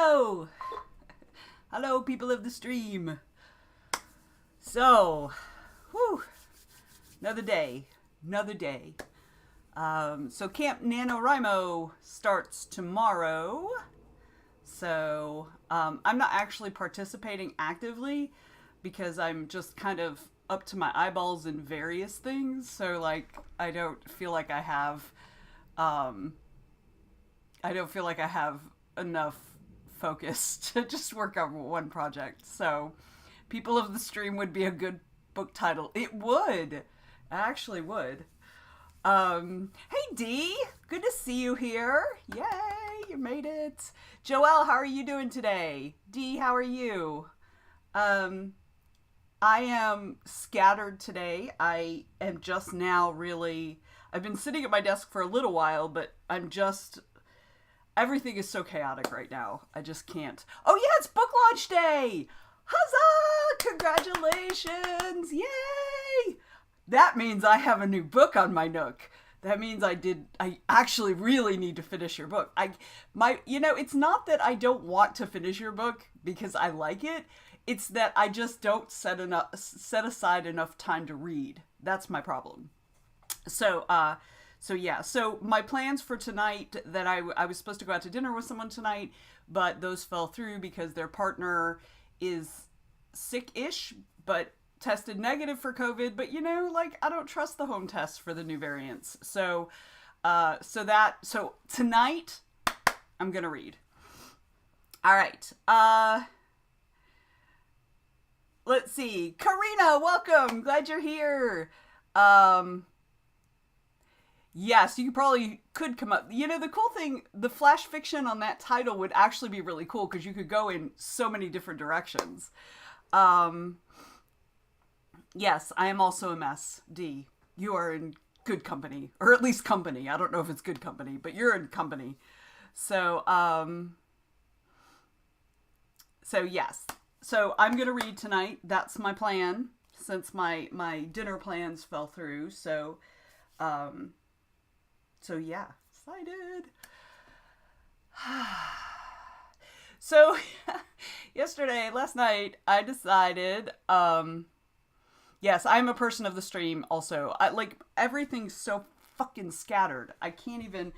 Hello! Hello, people of the stream. So, whew, another day. So Camp NaNoWriMo starts tomorrow. So, I'm not actually participating actively because I'm just kind of up to my eyeballs in various things. So, like, um, I don't feel like I have enough focus to just work on one project. So, People of the Stream would be a good book title. It would. It actually would. Hey Dee, good to see you here. Yay, you made it. Joelle, how are you doing today? Dee, how are you? Um, I am scattered today. I am just now really. I've been sitting at my desk for a little while, but everything is so chaotic right now. I just can't. Oh yeah, it's book launch day! Huzzah! Congratulations! Yay! That means I have a new book on my Nook. That means I actually really need to finish your book. It's not that I don't want to finish your book because I like it. It's that I just don't set aside enough time to read. That's my problem. So my plans for tonight, that I was supposed to go out to dinner with someone tonight, but those fell through because their partner is sick-ish, but tested negative for COVID. But I don't trust the home test for the new variants. So tonight I'm gonna read. All right. Let's see. Karina, welcome. Glad you're here. Yes, you probably could come up. The cool thing, the flash fiction on that title would actually be really cool because you could go in so many different directions. Yes, I am also a mess, Dee. You are in good company, or at least company. I don't know if it's good company, but you're in company. So, yes. So I'm going to read tonight. That's my plan since my dinner plans fell through. So yeah, excited. So last night, I decided, yes, I'm a person of the stream also. Everything's so fucking scattered. I can't even,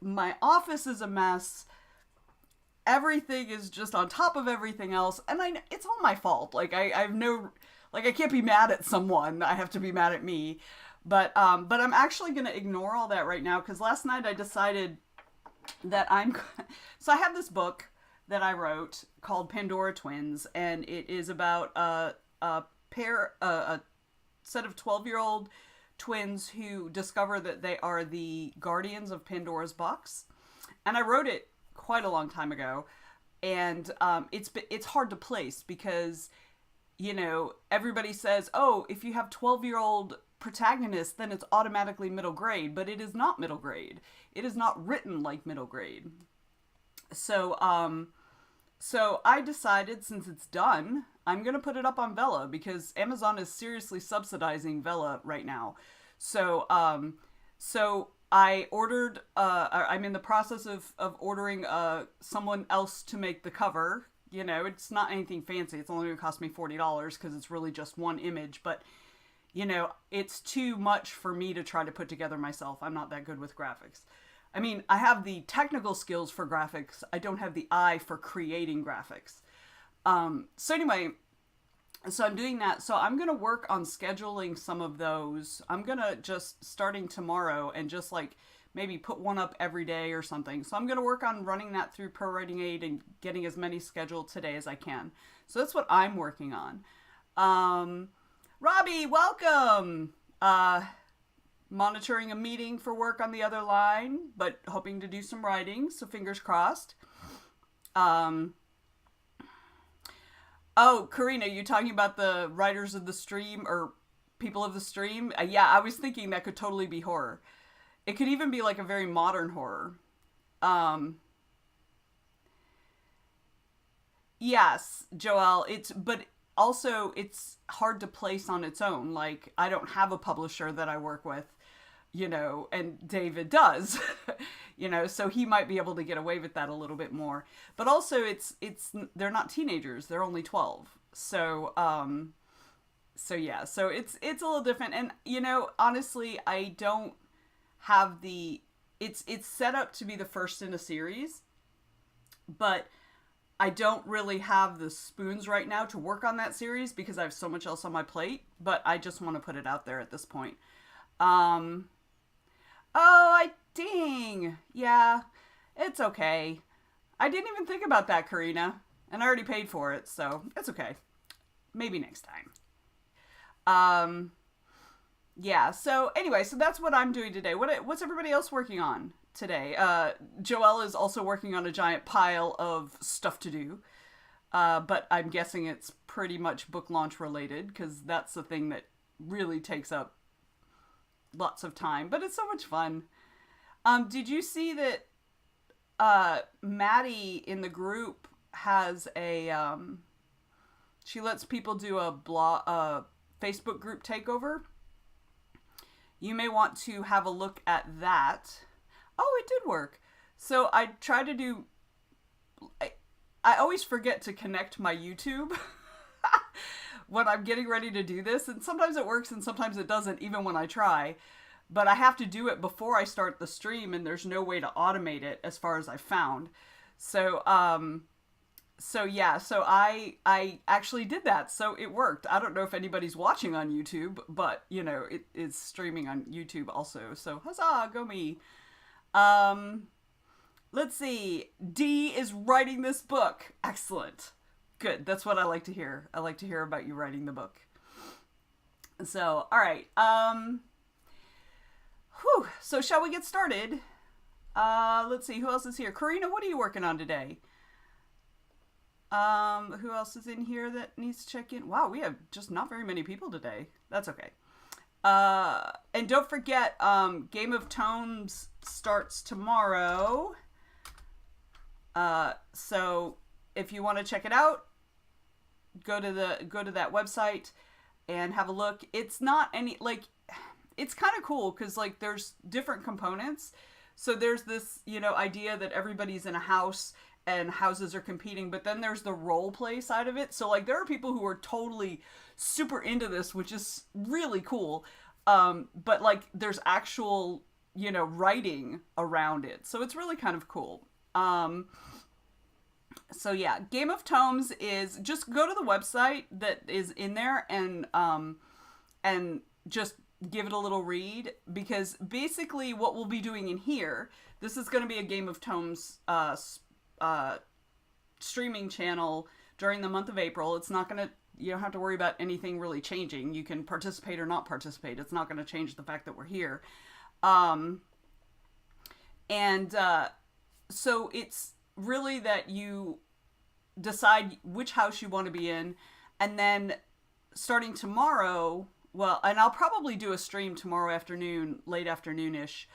my office is a mess. Everything is just on top of everything else. And it's all my fault. I have no, I can't be mad at someone. I have to be mad at me. But I'm actually going to ignore all that right now because last night I decided that so I have this book that I wrote called Pandora Twins, and it is about a set of 12-year-old twins who discover that they are the guardians of Pandora's box. And I wrote it quite a long time ago, and it's hard to place because everybody says, oh, if you have 12-year-old protagonist, then it's automatically middle grade, but it is not middle grade. It is not written like middle grade. So I decided, since it's done, I'm going to put it up on Vella because Amazon is seriously subsidizing Vella right now. So I ordered, I'm in the process of ordering someone else to make the cover. It's not anything fancy. It's only going to cost me $40 because it's really just one image, but it's too much for me to try to put together myself. I'm not that good with graphics. I mean, I have the technical skills for graphics. I don't have the eye for creating graphics. So I'm doing that. So I'm going to work on scheduling some of those. I'm going to just, starting tomorrow, and just maybe put one up every day or something. So I'm going to work on running that through ProWriting8 and getting as many scheduled today as I can. So that's what I'm working on. Robbie, welcome! Monitoring a meeting for work on the other line, but hoping to do some writing, so fingers crossed. Oh, Karina, you talking about the writers of the stream, or people of the stream? Yeah, I was thinking that could totally be horror. It could even be a very modern horror. Yes, Joelle, but also it's hard to place on its own. I don't have a publisher that I work with. and David does, so he might be able to get away with that a little bit more. But also they're not teenagers, they're only 12. So yeah, so it's a little different. And honestly, I don't have it's set up to be the first in a series, but I don't really have the spoons right now to work on that series because I have so much else on my plate, but I just want to put it out there at this point. Ding. Yeah, it's okay. I didn't even think about that, Karina, and I already paid for it, so it's okay. Maybe next time. Yeah, so anyway, so that's what I'm doing today. What's everybody else working on today? Joelle is also working on a giant pile of stuff to do. But I'm guessing it's pretty much book launch related, because that's the thing that really takes up lots of time. But it's so much fun. Did you see that Maddie in the group has she lets people do a Facebook group takeover? You may want to have a look at that. Oh, it did work. So I try to do... I always forget to connect my YouTube when I'm getting ready to do this. And sometimes it works and sometimes it doesn't, even when I try. But I have to do it before I start the stream, and there's no way to automate it as far as I found. So yeah, so I actually did that, so it worked. I don't know if anybody's watching on YouTube, but it is streaming on YouTube also. So huzzah, go me. Let's see. D is writing this book. Excellent. Good. That's what I like to hear. I like to hear about you writing the book. So, all right. So shall we get started? Let's see. Who else is here? Karina, what are you working on today? Who else is in here that needs to check in? Wow, we have just not very many people today. That's okay. And don't forget, Game of Tomes starts tomorrow. So if you want to check it out, go to that website and have a look. It's not any, it's kind of cool because there's different components. So there's this, idea that everybody's in a house and houses are competing, but then there's the role play side of it. So there are people who are totally super into this, which is really cool. But there's actual, writing around it. So it's really kind of cool. So yeah, Game of Tomes is, just go to the website that is in there and just give it a little read, because basically what we'll be doing in here, this is going to be a Game of Tomes, streaming channel during the month of April. It's not going to, you don't have to worry about anything really changing. You can participate or not participate. It's not going to change the fact that we're here. So it's really that you decide which house you want to be in, and then starting tomorrow, and I'll probably do a stream tomorrow afternoon, late afternoon-ish,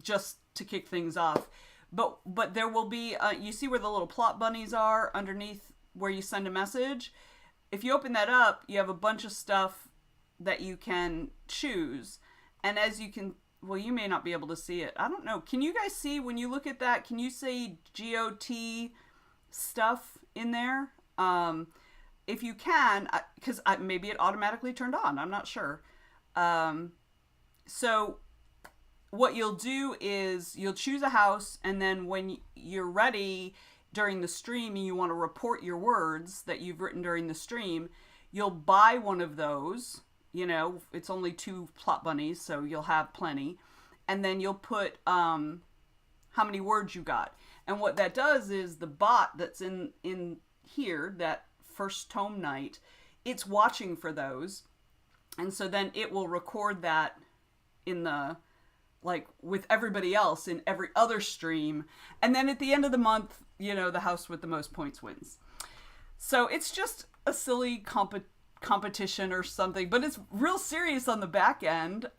just to kick things off. But there will be, you see where the little plot bunnies are underneath where you send a message? If you open that up, you have a bunch of stuff that you can choose. And as you can, you may not be able to see it. I don't know. Can you guys see, when you look at that, can you see GOT stuff in there? If you can, because maybe it automatically turned on. I'm not sure. So what you'll do is you'll choose a house, and then when you're ready during the stream and you want to report your words that you've written during the stream, you'll buy one of those. It's only 2 plot bunnies, so you'll have plenty. And then you'll put how many words you got. And what that does is the bot that's in here, that first tome night, it's watching for those. And so then it will record that in the, with everybody else in every other stream. And then at the end of the month, the house with the most points wins. So it's just a silly competition or something, but it's real serious on the back end.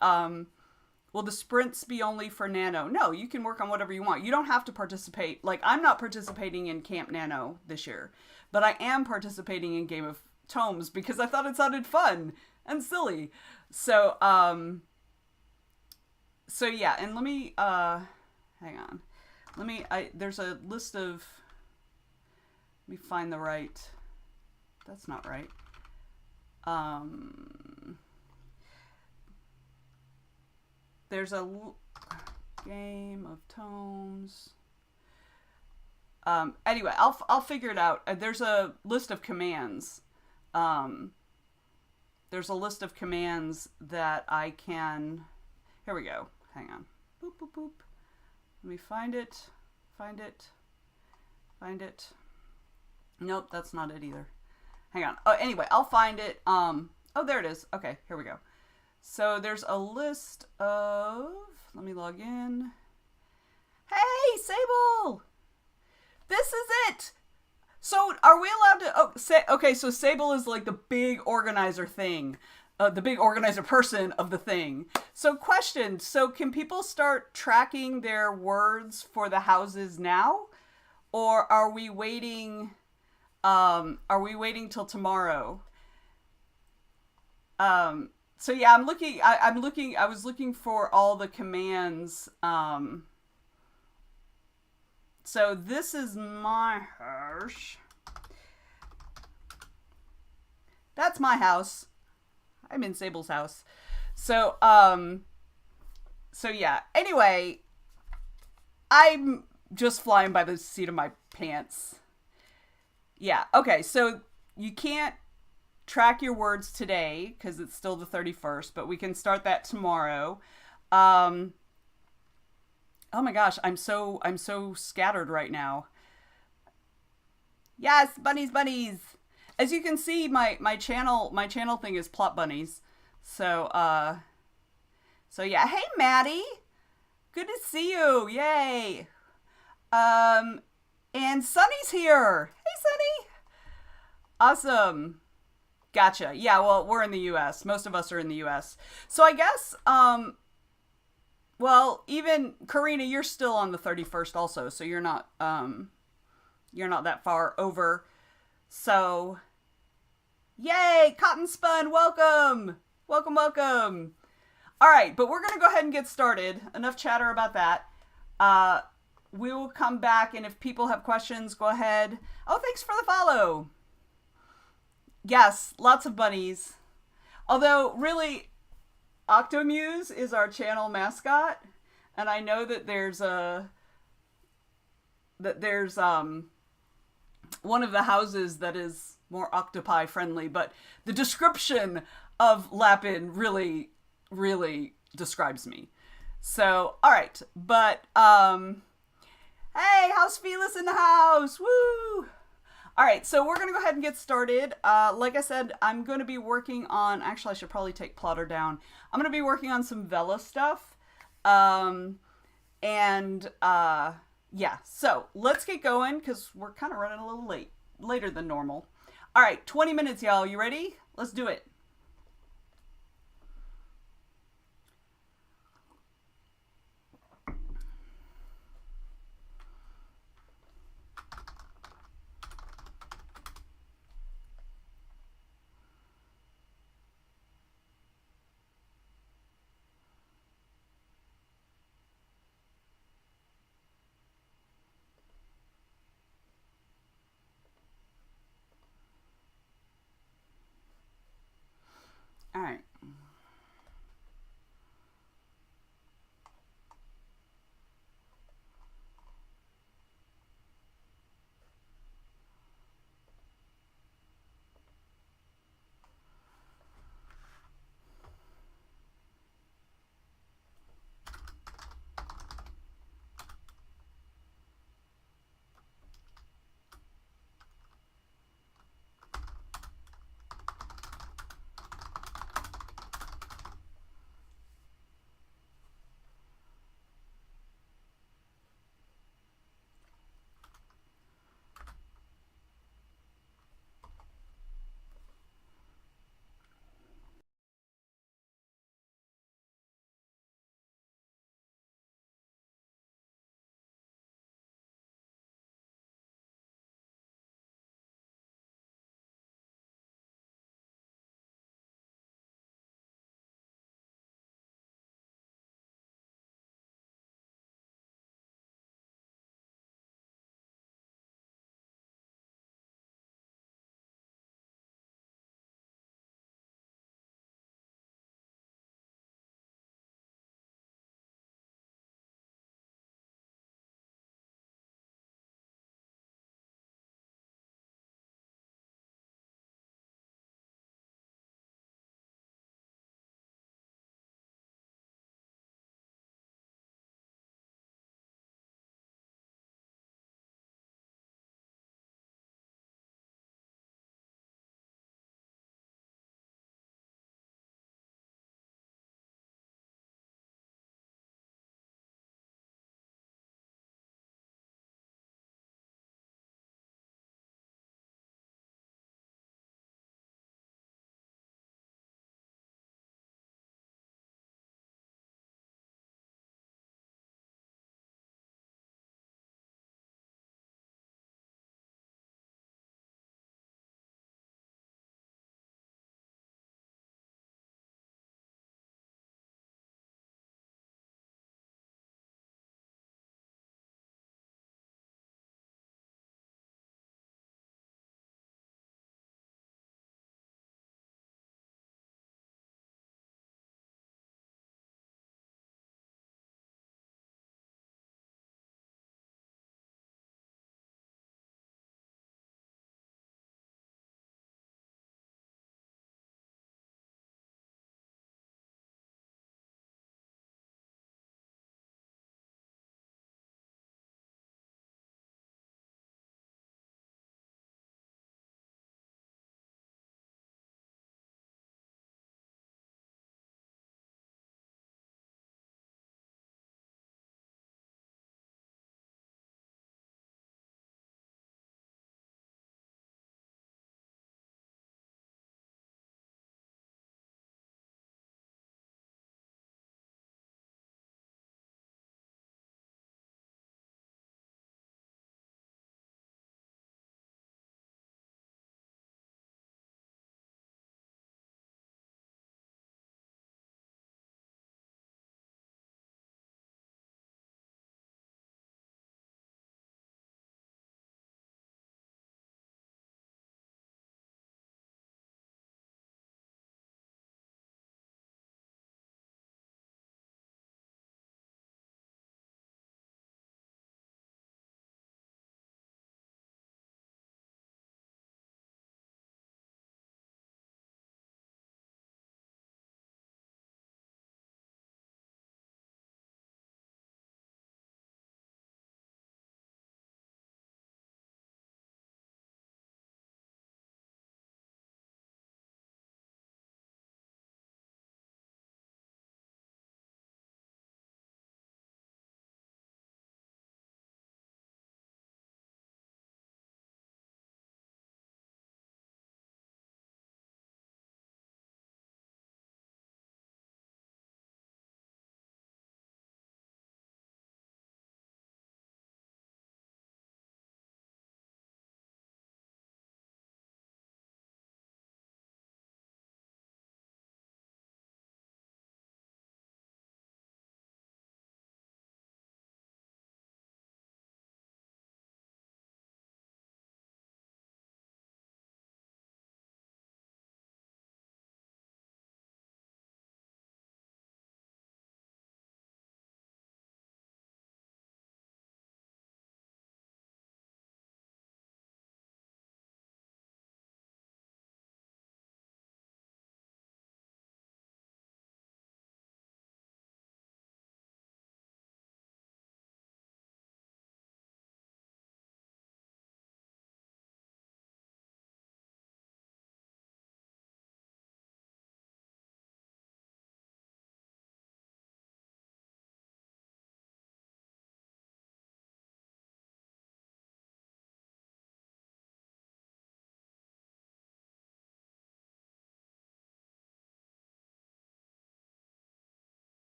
Will the sprints be only for Nano? No, you can work on whatever you want. You don't have to participate. I'm not participating in Camp Nano this year, but I am participating in Game of Tomes because I thought it sounded fun and silly. So, So yeah, and let me hang on. There's a list of, let me find the right. That's not right. There's a game of tomes. Anyway, I'll figure it out. There's a list of commands. There's a list of commands that I can. Here we go. Hang on. Boop boop boop. Let me find it. Find it. Find it. Nope, that's not it either. Hang on. Oh, anyway, I'll find it. Oh, there it is. Okay, here we go. So there's a list of. Let me log in. Hey, Sable! This is it! So are we allowed to... Oh, okay, so Sable is like the big organizer thing. The big organizer person of the thing. So question, so can people start tracking their words for the houses now? Or are we waiting... are we waiting till tomorrow? So yeah, I'm looking... I was looking for all the commands... So this is my house. That's my house. I'm in Sable's house. So yeah. Anyway, I'm just flying by the seat of my pants. Yeah. Okay. So you can't track your words today because it's still the 31st, but we can start that tomorrow. Oh my gosh, I'm so scattered right now. Yes, bunnies. As you can see, my channel thing is Plot Bunnies. So yeah. Hey Maddie. Good to see you. Yay. And Sunny's here. Hey Sunny. Awesome. Gotcha. Yeah, well, we're in the US. Most of us are in the US. So I guess well, even Karina, you're still on the 31st also, so you're not that far over. So, yay, Cotton Spun, welcome. Welcome. All right, but we're going to go ahead and get started. Enough chatter about that. We will come back, and if people have questions, go ahead. Oh, thanks for the follow. Yes, lots of bunnies. Although, really, Octomuse is our channel mascot, and I know that there's one of the houses that is more octopi friendly, but the description of Lapin really describes me. So, all right, but hey, House Felis in the house, woo! All right, so we're going to go ahead and get started. Like I said, I'm going to be working on... Actually, I should probably take Plotter down. I'm going to be working on some Vela stuff. Yeah, so let's get going because we're kind of running a little later than normal. All right, 20 minutes, y'all. You ready? Let's do it.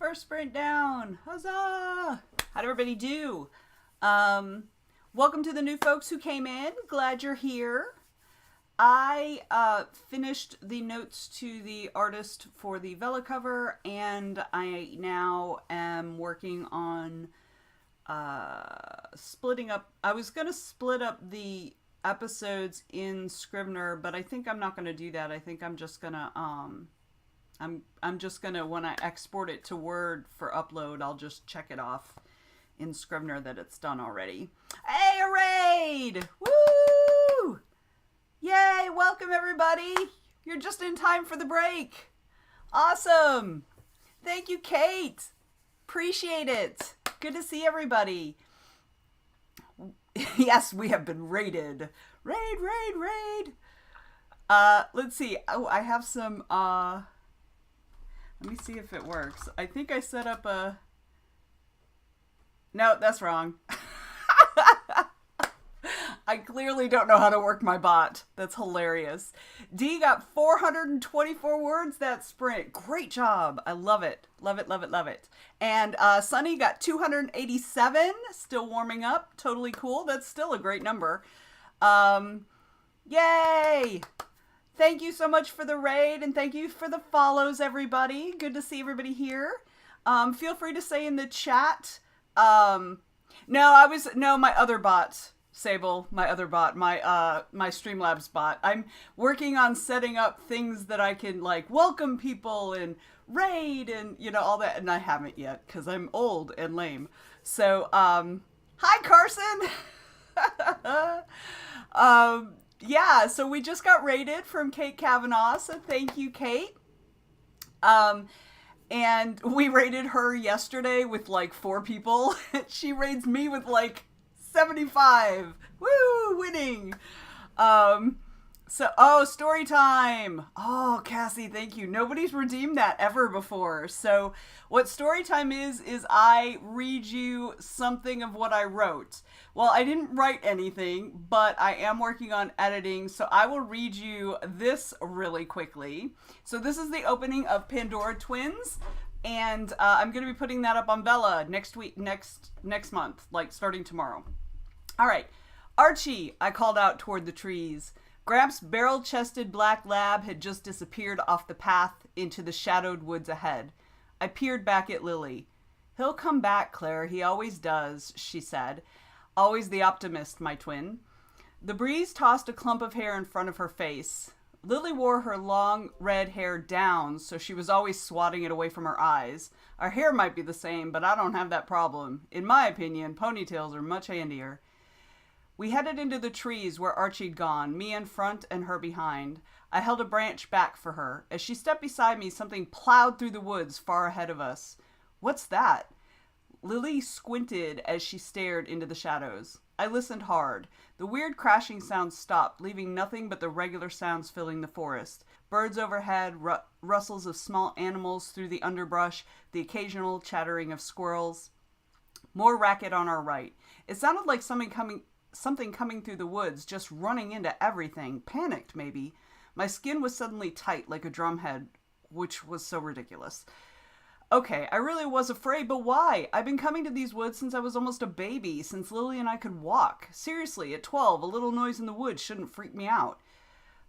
first sprint down. Huzzah! How'd everybody do? Welcome to the new folks who came in. Glad you're here. I finished the notes to the artist for the Vela cover, and I now am working on splitting up. I was going to split up the episodes in Scrivener, but I think I'm not going to do that. I think I'm just going to I'm just going to, when I export it to Word for upload, I'll just check it off in Scrivener that it's done already. Hey, a raid! Woo! Yay, welcome everybody. You're just in time for the break. Awesome. Thank you, Kate. Appreciate it. Good to see everybody. Yes, we have been raided. Raid. Let's see. Oh, I have some, let me see if it works. I think I set up a... No, that's wrong. I clearly don't know how to work my bot. That's hilarious. D got 424 words that sprint. Great job. I love it. Love it. And Sunny got 287. Still warming up. Totally cool. That's still a great number. Yay! Thank you so much for the raid, and thank you for the follows, everybody. Good to see everybody here. Feel free to say in the chat. My other bot. Sable, my other bot, my Streamlabs bot. I'm working on setting up things that I can, like, welcome people and raid and, all that, and I haven't yet, because I'm old and lame. So, hi, Carson! Yeah, so we just got raided from Kate Kavanaugh, so thank you, Kate. And we raided her yesterday with, 4 people. She raids me with, 75. Woo! Winning. Story time. Oh, Cassie, thank you. Nobody's redeemed that ever before. So what story time is I read you something of what I wrote. Well, I didn't write anything, but I am working on editing, so I will read you this really quickly. So this is the opening of Pandora Twins. And I'm going to be putting that up on Vela next month, starting tomorrow. All right. Archie, I called out toward the trees. Gramps' barrel-chested black lab had just disappeared off the path into the shadowed woods ahead. I peered back at Lily. He'll come back, Claire. He always does, she said. Always the optimist, my twin. The breeze tossed a clump of hair in front of her face. Lily wore her long red hair down, so she was always swatting it away from her eyes. Our hair might be the same, but I don't have that problem. In my opinion, ponytails are much handier. We headed into the trees where Archie'd gone, me in front and her behind. I held a branch back for her. As she stepped beside me, something plowed through the woods far ahead of us. What's that? Lily squinted as she stared into the shadows. I listened hard. The weird crashing sounds stopped, leaving nothing but the regular sounds filling the forest. Birds overhead, rustles of small animals through the underbrush, the occasional chattering of squirrels. More racket on our right. It sounded like something coming through the woods, just running into everything. Panicked, maybe. My skin was suddenly tight like a drumhead, which was so ridiculous. Okay, I really was afraid, but why? I've been coming to these woods since I was almost a baby, since Lily and I could walk. Seriously, at 12, a little noise in the woods shouldn't freak me out.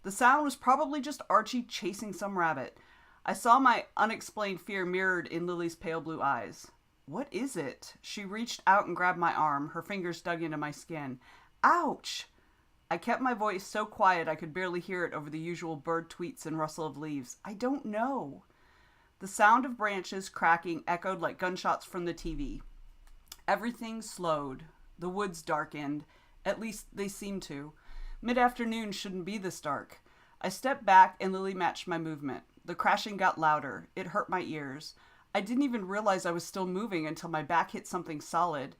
The sound was probably just Archie chasing some rabbit. I saw my unexplained fear mirrored in Lily's pale blue eyes. What is it? She reached out and grabbed my arm. Her fingers dug into my skin. Ouch! I kept my voice so quiet I could barely hear it over the usual bird tweets and rustle of leaves. I don't know. The sound of branches cracking echoed like gunshots from the TV. Everything slowed. The woods darkened. At least they seemed to. Mid-afternoon shouldn't be this dark. I stepped back and Lily matched my movement. The crashing got louder. It hurt my ears. I didn't even realize I was still moving until my back hit something solid.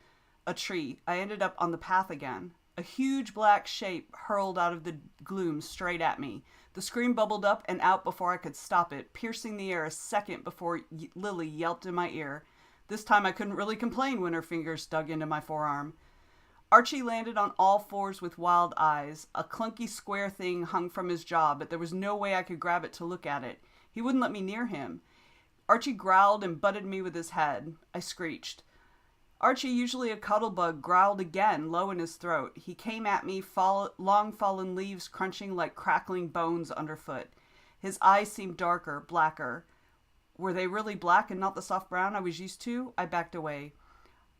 A tree. I ended up on the path again. A huge black shape hurled out of the gloom straight at me. The scream bubbled up and out before I could stop it, piercing the air a second before Lily yelped in my ear. This time I couldn't really complain when her fingers dug into my forearm. Archie landed on all fours with wild eyes. A clunky square thing hung from his jaw, but there was no way I could grab it to look at it. He wouldn't let me near him. Archie growled and butted me with his head. I screeched. Archie, usually a cuddlebug, growled again, low in his throat. He came at me, long fallen leaves crunching like crackling bones underfoot. His eyes seemed darker, blacker. Were they really black and not the soft brown I was used to? I backed away.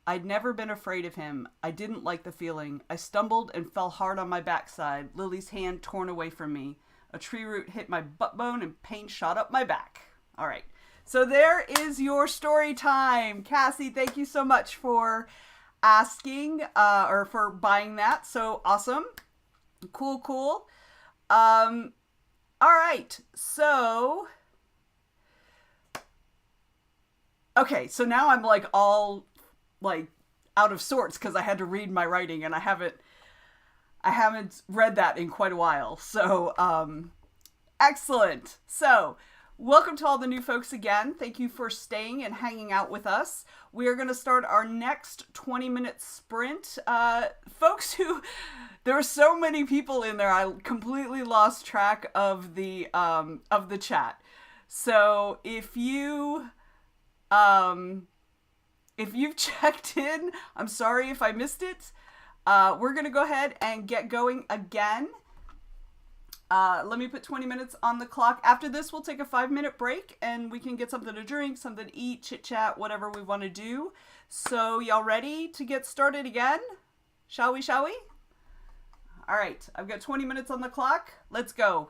I'd never been afraid of him. I didn't like the feeling. I stumbled and fell hard on my backside, Lily's hand torn away from me. A tree root hit my butt bone and pain shot up my back. All right. So there is your story time. Cassie, thank you so much for asking or for buying that. So awesome. Cool, cool. All right. So, okay. So now I'm like all like out of sorts because I had to read my writing and I haven't read that in quite a while. So, excellent. So, welcome to all the new folks again. Thank you for staying and hanging out with us. We are going to start our next 20-minute sprint. Folks who, there are so many people in there, I completely lost track of the chat. So if you've checked in, I'm sorry if I missed it. We're going to go ahead and get going again. Let me put 20 minutes on the clock. After this, we'll take a 5-minute break and we can get something to drink, something to eat, chit chat, whatever we want to do. So y'all ready to get started again? Shall we? All right. I've got 20 minutes on the clock. Let's go.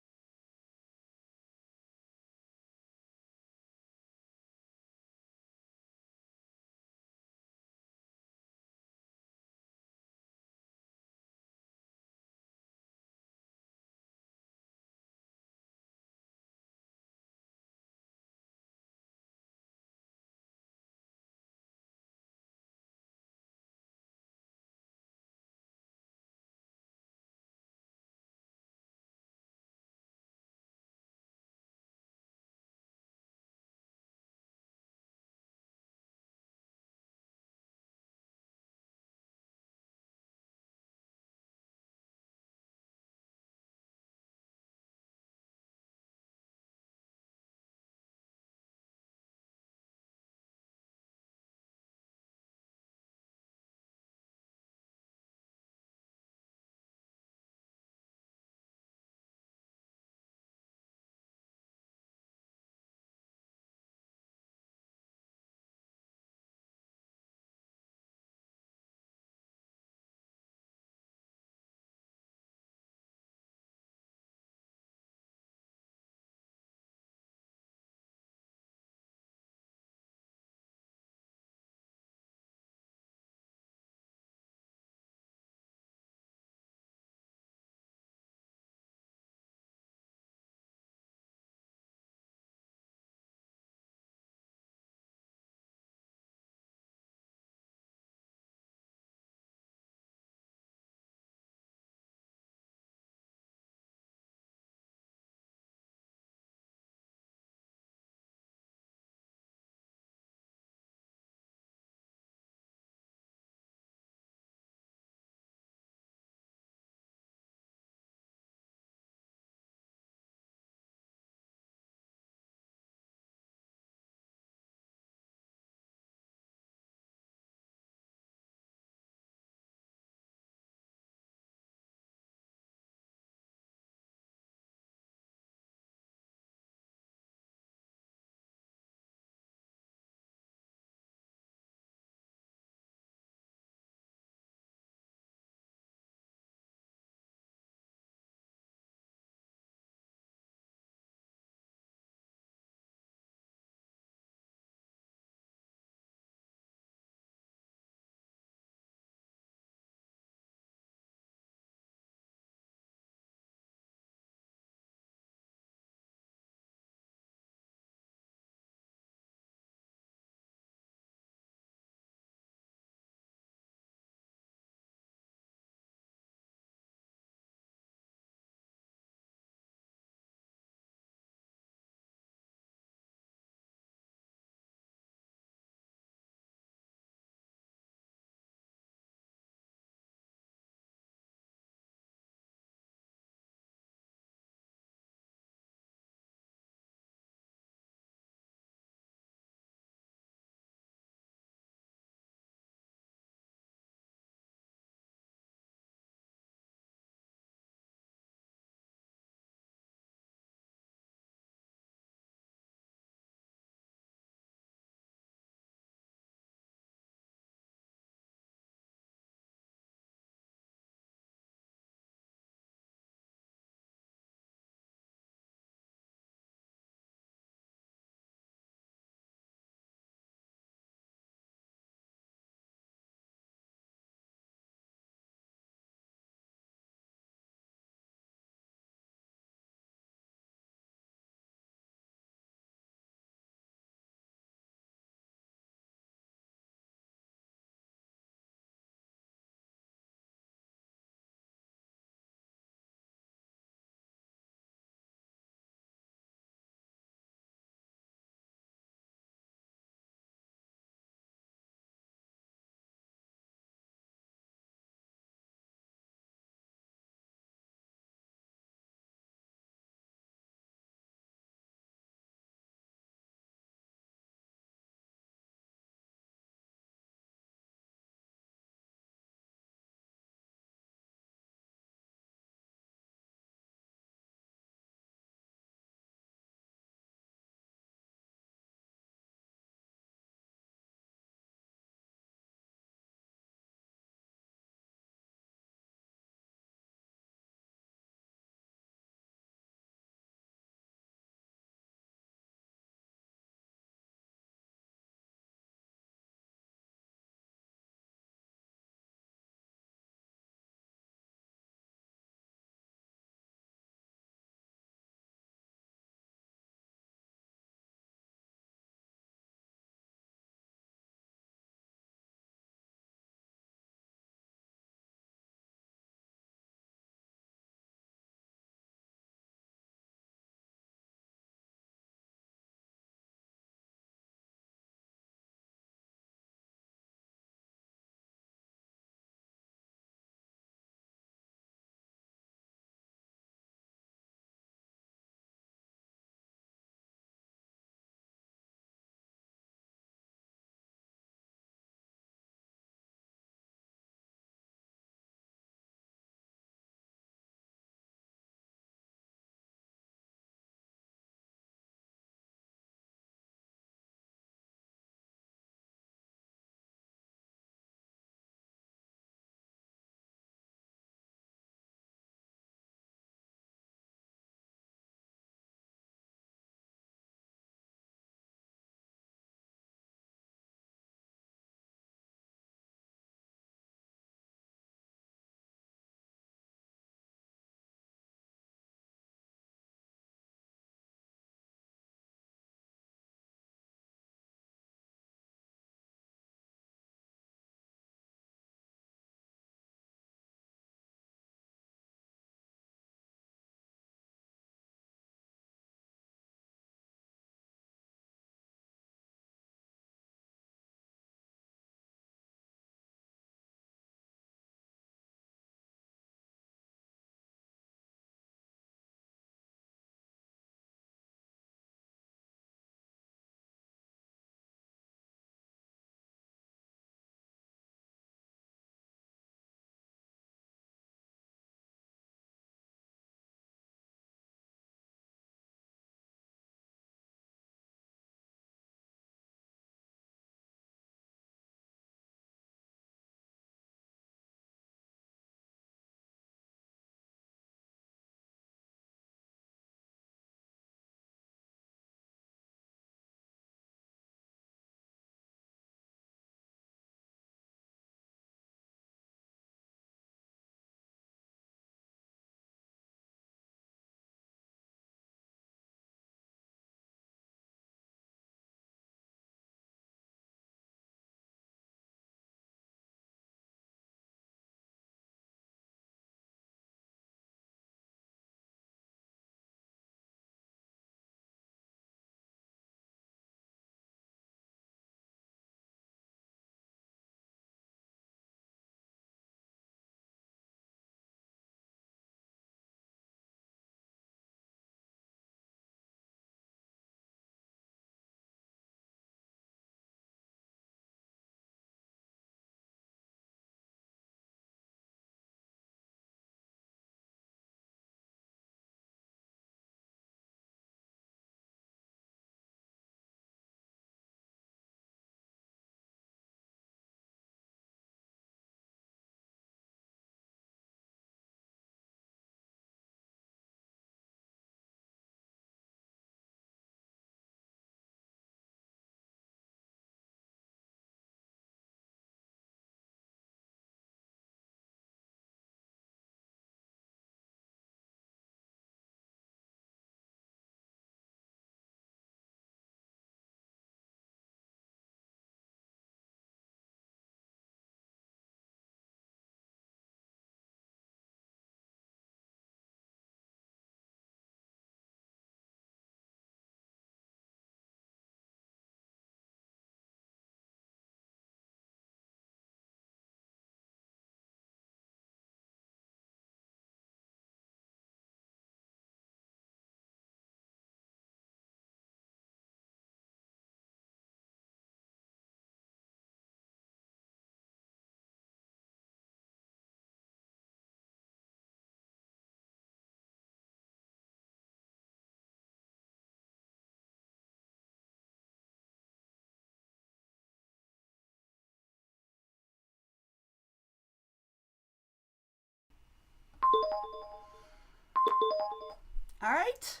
All right.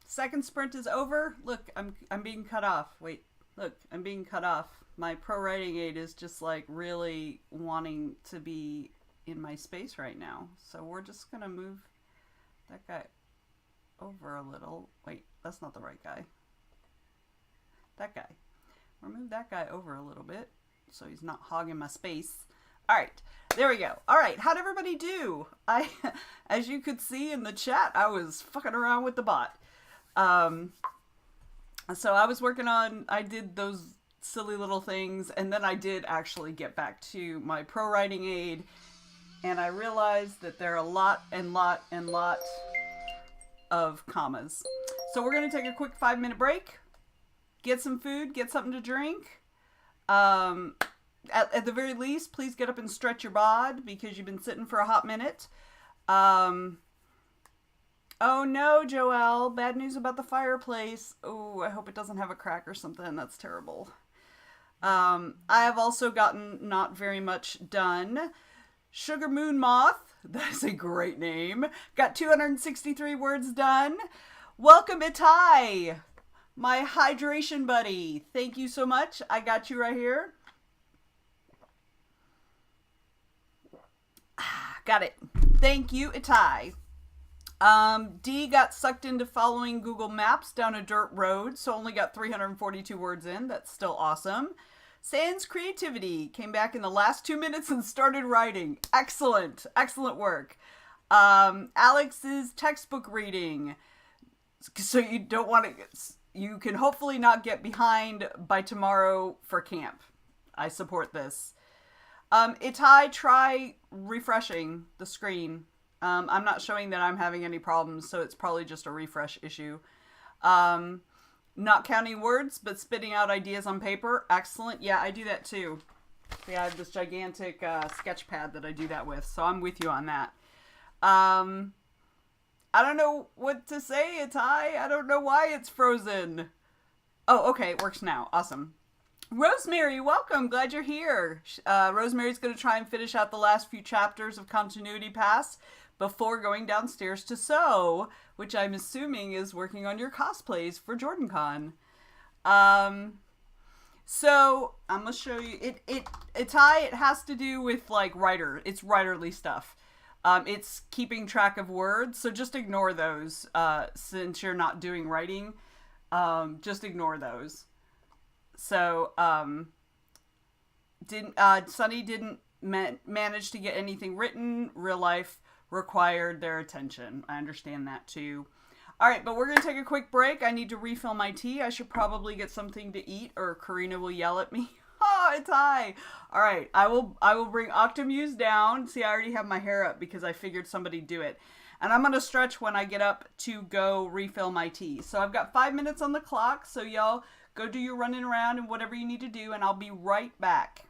Second sprint is over. Look, I'm being cut off. Wait, look, I'm being cut off. My pro writing aid is just like really wanting to be in my space right now. So we're just gonna move that guy over a little. Wait, that's not the right guy. That guy. We'll move that guy over a little bit so he's not hogging my space. All right, there we go. All right, how'd everybody do? As you could see in the chat, I was fucking around with the bot. So I was working on, I did those silly little things, and then I did actually get back to my pro writing aid, and I realized that there are a lot of commas. So we're going to take a quick 5-minute break, get some food, get something to drink. At the very least, please get up and stretch your bod because you've been sitting for a hot minute. Oh no, Joelle, bad news about the fireplace. Oh, I hope it doesn't have a crack or something. That's terrible. I have also gotten not very much done. Sugar Moon Moth, that's a great name. Got 263 words done. Welcome, Itai, my hydration buddy. Thank you so much. I got you right here. Got it. Thank you, Itai. D got sucked into following Google Maps down a dirt road, so only got 342 words in. That's still awesome. Sans Creativity came back in the last 2 minutes and started writing. Excellent. Excellent work. Alex's textbook reading. So you don't want to... You can hopefully not get behind by tomorrow for camp. I support this. Itai, try refreshing the screen. I'm not showing that I'm having any problems, so it's probably just a refresh issue. Not counting words, but spitting out ideas on paper. Excellent. Yeah, I do that too. Yeah, I have this gigantic sketch pad that I do that with, so I'm with you on that. I don't know what to say, Itai. I don't know why it's frozen. Oh, okay, it works now. Awesome. Rosemary, welcome. Glad you're here. Rosemary's going to try and finish out the last few chapters of Continuity Pass before going downstairs to sew, which I'm assuming is working on your cosplays for JordanCon. So I'm gonna show you Itai. It has to do with like it's writerly stuff. It's keeping track of words, so just ignore those since you're not doing writing. Just ignore those. So Sunny didn't manage to get anything written. Real life required their attention. I understand that too. All right, but we're going to take a quick break. I need to refill my tea. I should probably get something to eat or Karina will yell at me. Oh, it's high. All right, I will bring Octomuse down. See, I already have my hair up because I figured somebody'd do it. And I'm going to stretch when I get up to go refill my tea. So I've got 5 minutes on the clock. So y'all go do your running around and whatever you need to do, and I'll be right back.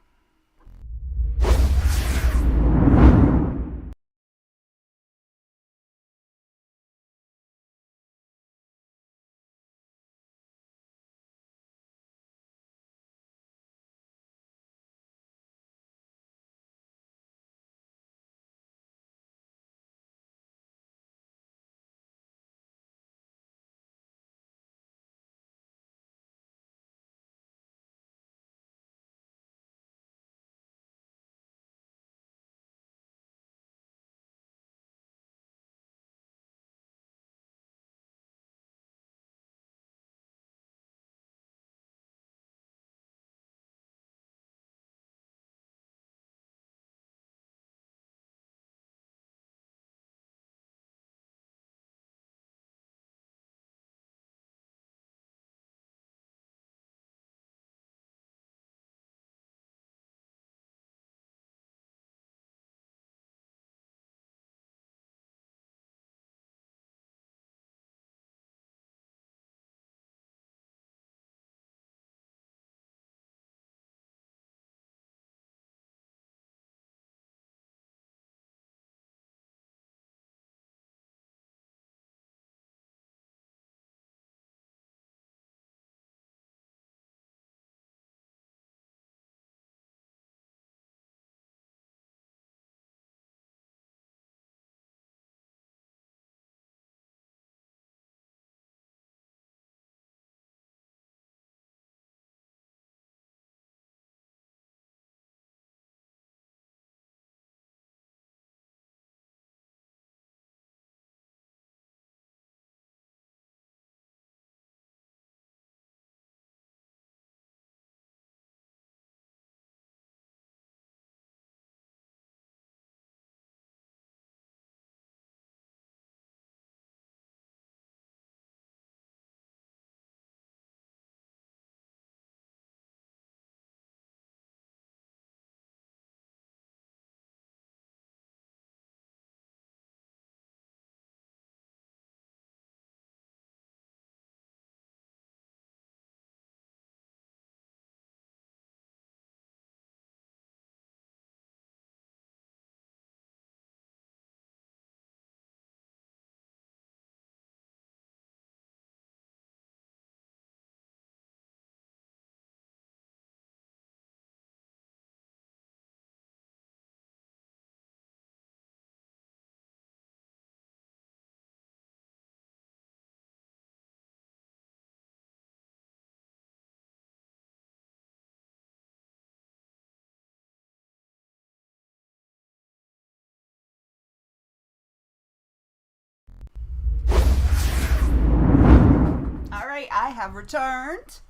I have returned.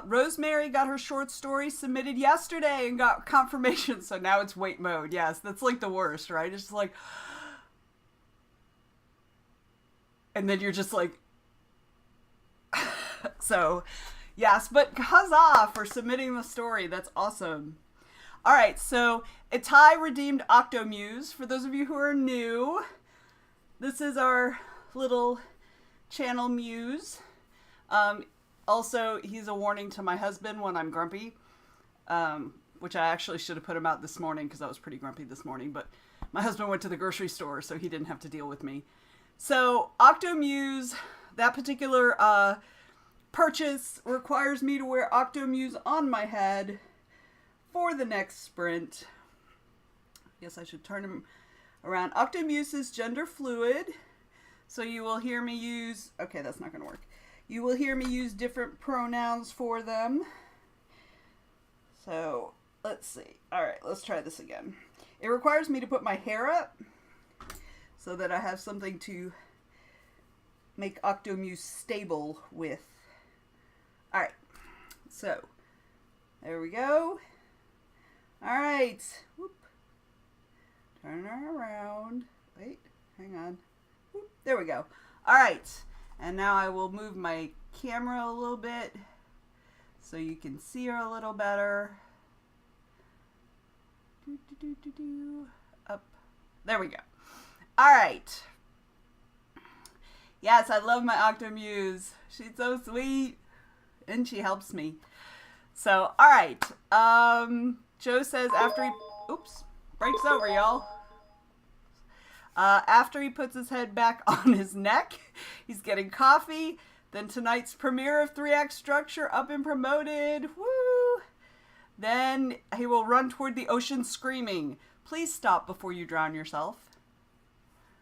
Rosemary got her short story submitted yesterday and got confirmation, so now it's wait mode. Yes, that's like the worst, right? It's just like, and then you're just like, so, yes, but huzzah for submitting the story. That's awesome. All right, so Itai redeemed Octomuse. For those of you who are new, this is our little channel muse. Also, he's a warning to my husband when I'm grumpy, which I actually should have put him out this morning because I was pretty grumpy this morning, but my husband went to the grocery store, so he didn't have to deal with me. So, Octomuse, that particular purchase requires me to wear Octomuse on my head for the next sprint. Yes, I should turn him around. Octomuse is gender fluid, so you will hear me use... Okay, that's not going to work. You will hear me use different pronouns for them. So, let's see. All right, let's try this again. It requires me to put my hair up so that I have something to make Octomuse stable with. All right, so there we go. All right, whoop. Turn her around. Wait, hang on. Whoop. There we go. All right, and now I will move my camera a little bit so you can see her a little better. Up. There we go. All right. Yes, I love my Octomuse. She's so sweet. And she helps me. So, all right. Joe says after he... Oops. Breaks over, y'all. After he puts his head back on his neck, he's getting coffee. Then tonight's premiere of 3-Act Structure up and promoted. Woo! Then he will run toward the ocean screaming, "Please stop before you drown yourself.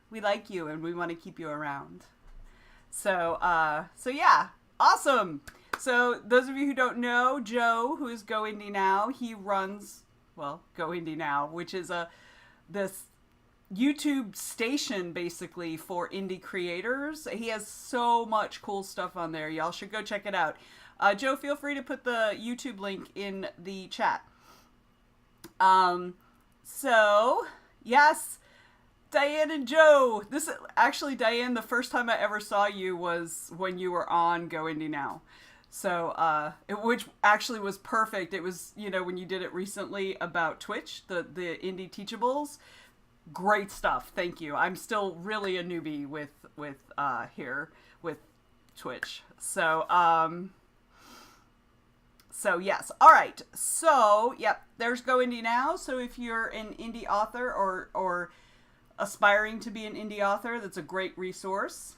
We like you and we want to keep you around." So yeah. Awesome. So those of you who don't know, Joe, who is Go Indie Now, he runs, well, Go Indie Now, which is this YouTube station basically for indie creators. He has so much cool stuff on there. Y'all should go check it out. Joe, feel free to put the YouTube link in the chat. So, yes, Diane and Joe. This actually, Diane, the first time I ever saw you was when you were on Go Indie Now. So, which actually was perfect. It was, you know, when you did it recently about Twitch, the Indie Teachables. Great stuff. Thank you. I'm still really a newbie with here with Twitch. So yes. All right. So, yep, there's Go Indie Now. So if you're an indie author or aspiring to be an indie author, that's a great resource.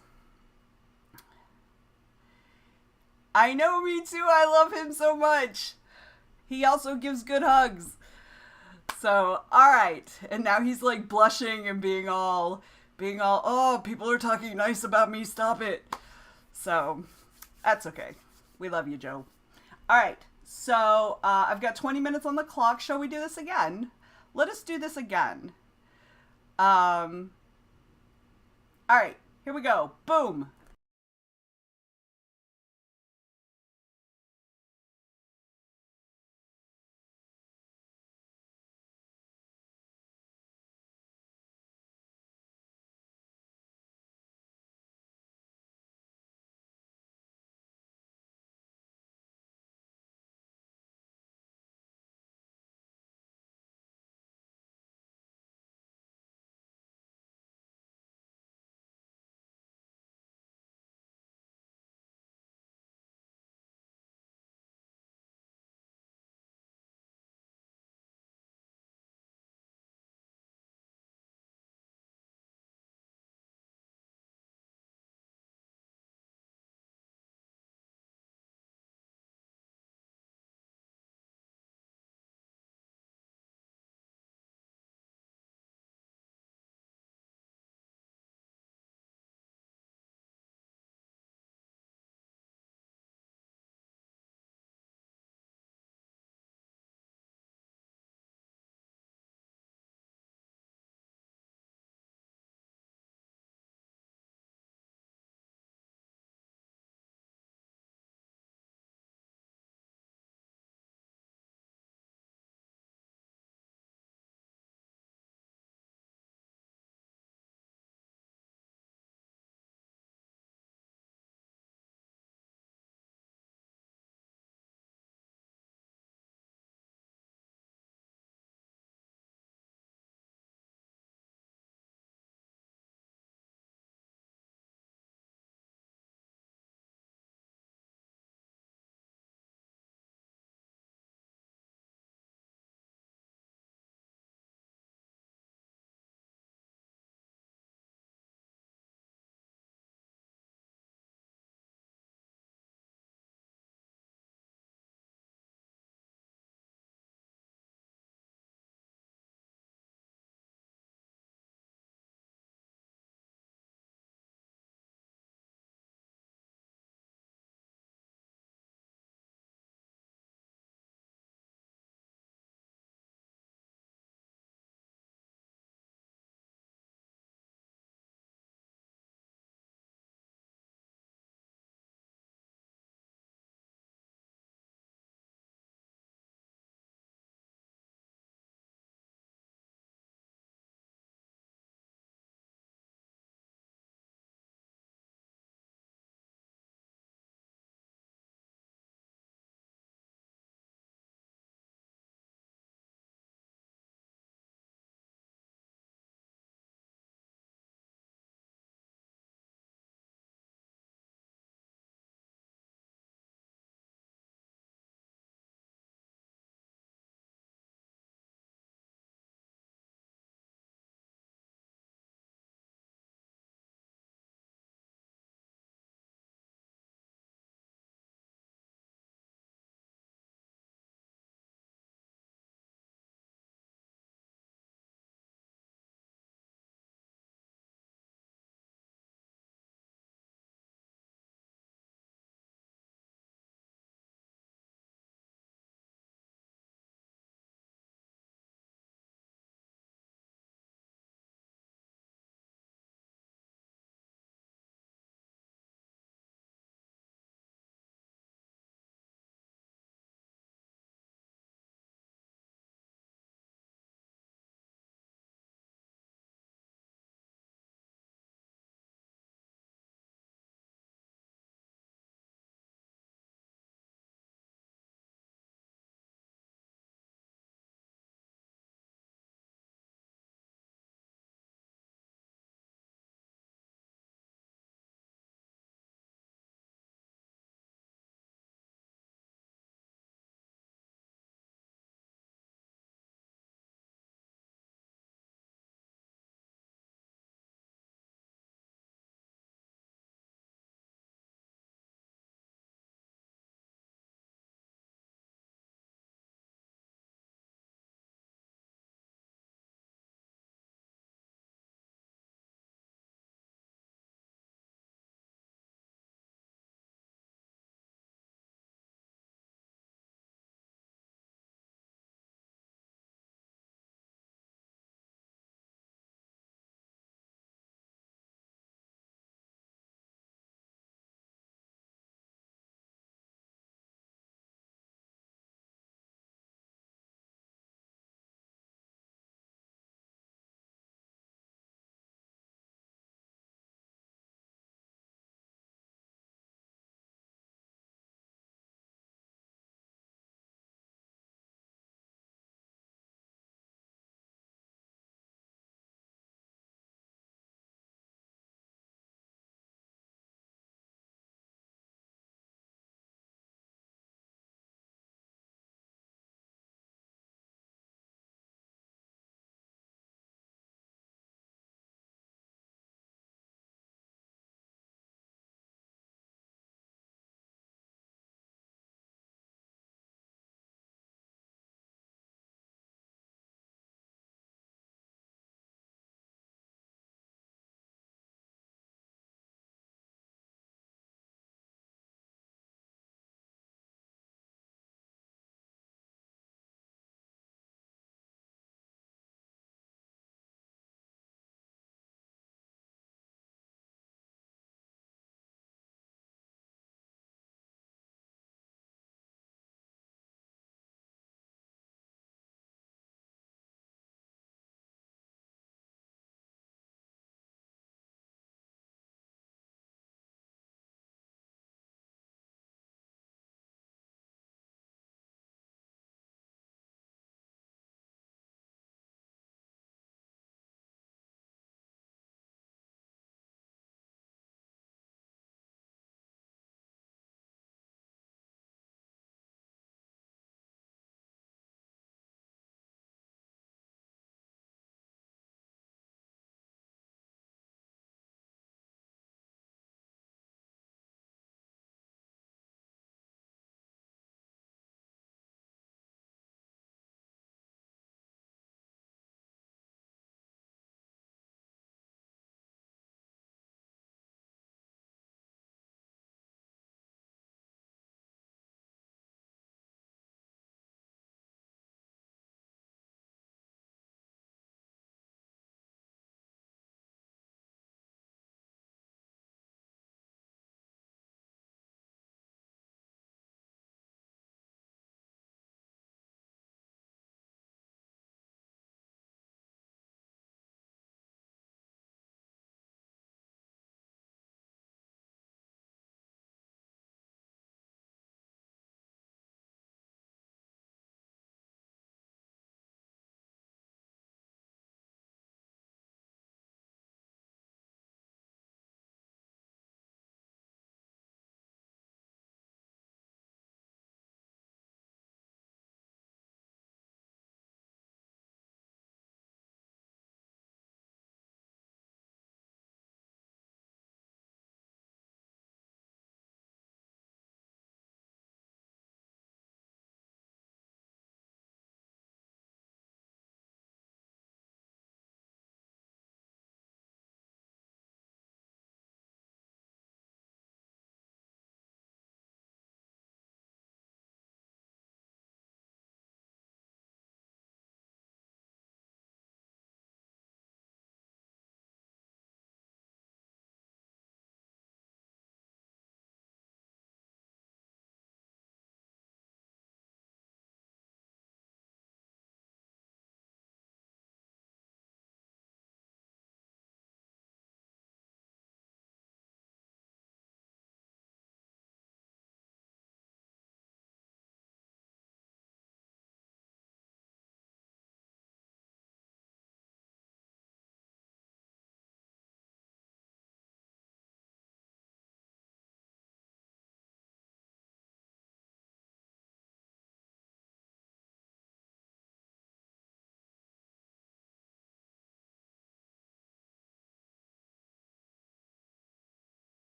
I know, me too. I love him so much. He also gives good hugs. So, all right. And now he's like blushing and being all, oh, people are talking nice about me. Stop it. So, that's okay. We love you, Joe. All right. So, I've got 20 minutes on the clock. Shall we do this again? Let us do this again. All right. Here we go. Boom.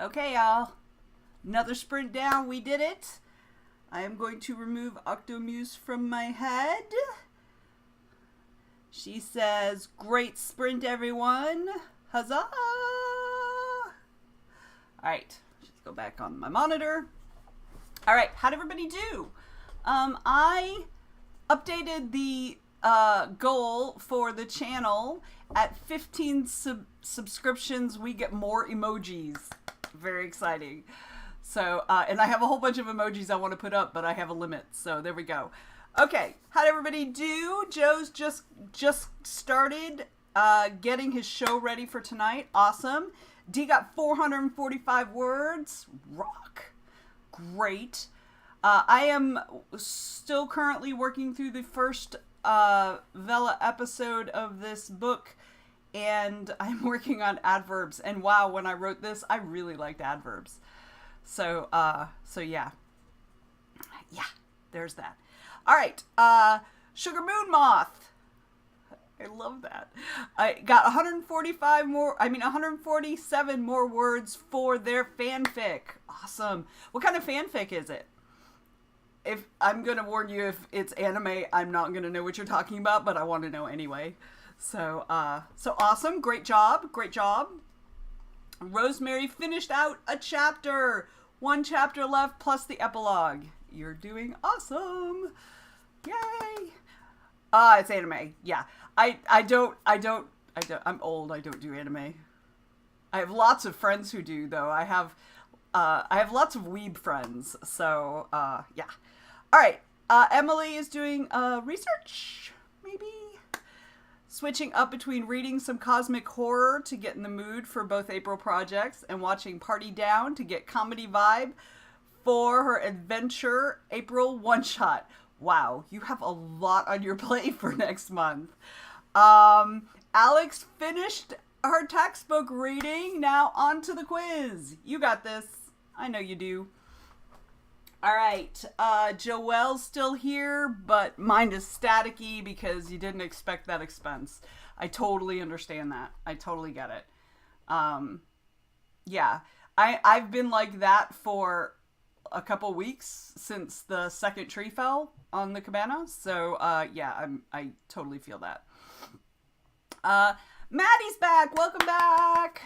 Okay, y'all. Another sprint down. We did it. I am going to remove Octomuse from my head. She says, great sprint, everyone. Huzzah! Alright, let's go back on my monitor. Alright, how'd everybody do? I updated the goal for the channel. At 15 subscriptions, we get more emojis. Very exciting. So, and I have a whole bunch of emojis I want to put up, but I have a limit. So there we go. Okay, how'd everybody do? Joe's just started getting his show ready for tonight. Awesome. D got 445 words. Rock. Great. I am still currently working through the first Vela episode of this book, and I'm working on adverbs. And wow, when I wrote this, I really liked adverbs. So yeah. Yeah, there's that. All right, Sugar Moon Moth. I love that. I got 147 more words for their fanfic. Awesome. What kind of fanfic is it? If I'm going to warn you, if it's anime, I'm not going to know what you're talking about, but I want to know anyway. So awesome. Great job. Great job. Rosemary finished out a chapter. 1 chapter left plus the epilogue. You're doing awesome. Yay. It's anime. Yeah. I'm old. I don't do anime. I have lots of friends who do, though. I have lots of weeb friends. So, yeah. All right. Emily is doing research, maybe? Switching up between reading some cosmic horror to get in the mood for both April projects and watching Party Down to get comedy vibe for her adventure April one-shot. Wow, you have a lot on your plate for next month. Alex finished her textbook reading. Now on to the quiz. You got this. I know you do. All right, Joelle's still here, but mine is staticky because you didn't expect that expense. I totally understand that. I totally get it. Yeah, I've been like that for a couple weeks since the second tree fell on the cabana. So, yeah, I totally feel that. Maddie's back. Welcome back.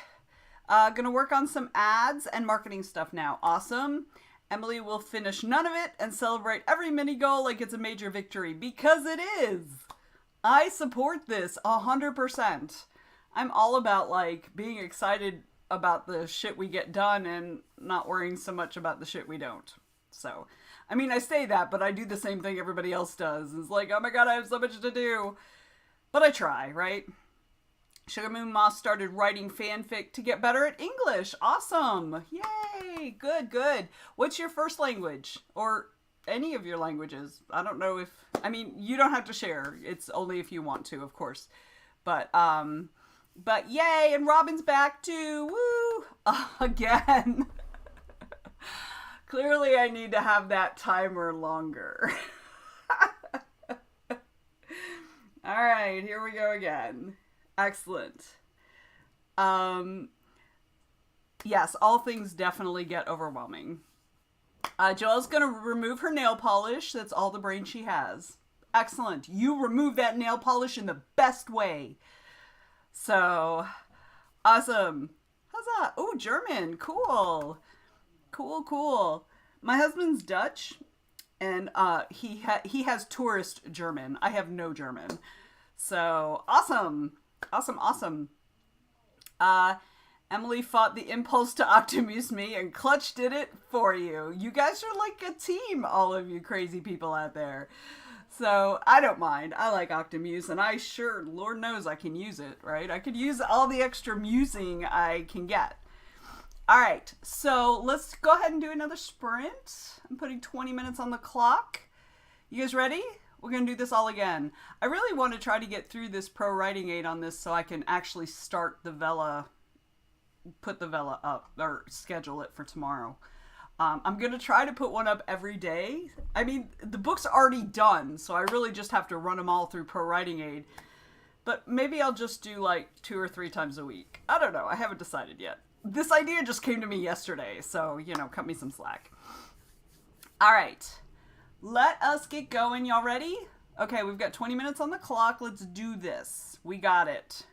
Gonna work on some ads and marketing stuff now. Awesome. Emily will finish none of it and celebrate every mini goal like it's a major victory, because it is. I support this 100%. I'm all about like being excited about the shit we get done and not worrying so much about the shit we don't. So, I mean, I say that, but I do the same thing everybody else does. It's like, oh my god, I have so much to do. But I try, right? Sugar Moon Moss started writing fanfic to get better at English. Awesome. Yay. Good, good. What's your first language? Or any of your languages? I don't know if... I mean, you don't have to share. It's only if you want to, of course. But yay. And Robin's back too. Woo. Again. Clearly I need to have that timer longer. All right. Here we go again. Excellent. Yes, all things definitely get overwhelming. Joelle's going to remove her nail polish. That's all the brain she has. Excellent. You remove that nail polish in the best way. So, awesome. Huzzah. Oh, German. Cool. Cool, cool. My husband's Dutch, and he has tourist German. I have no German. So, awesome. Awesome, awesome. Emily fought the impulse to Octomuse me, and Clutch did it for you. You guys are like a team, all of you crazy people out there. So, I don't mind. I like Octomuse, and I sure, Lord knows I can use it, right? I could use all the extra musing I can get. Alright, so let's go ahead and do another sprint. I'm putting 20 minutes on the clock. You guys ready? We're going to do this all again. I really want to try to get through this pro writing aid on this so I can actually start the Vela, put the Vela up, or schedule it for tomorrow. I'm going to try to put one up every day. I mean, the book's already done, so I really just have to run them all through pro writing aid. But maybe I'll just do like 2 or 3 times a week. I don't know. I haven't decided yet. this idea just came to me yesterday, so, cut me some slack. All right. Let us get going. Y'all ready? Okay, we've got 20 minutes on the clock. Let's do this. We got it.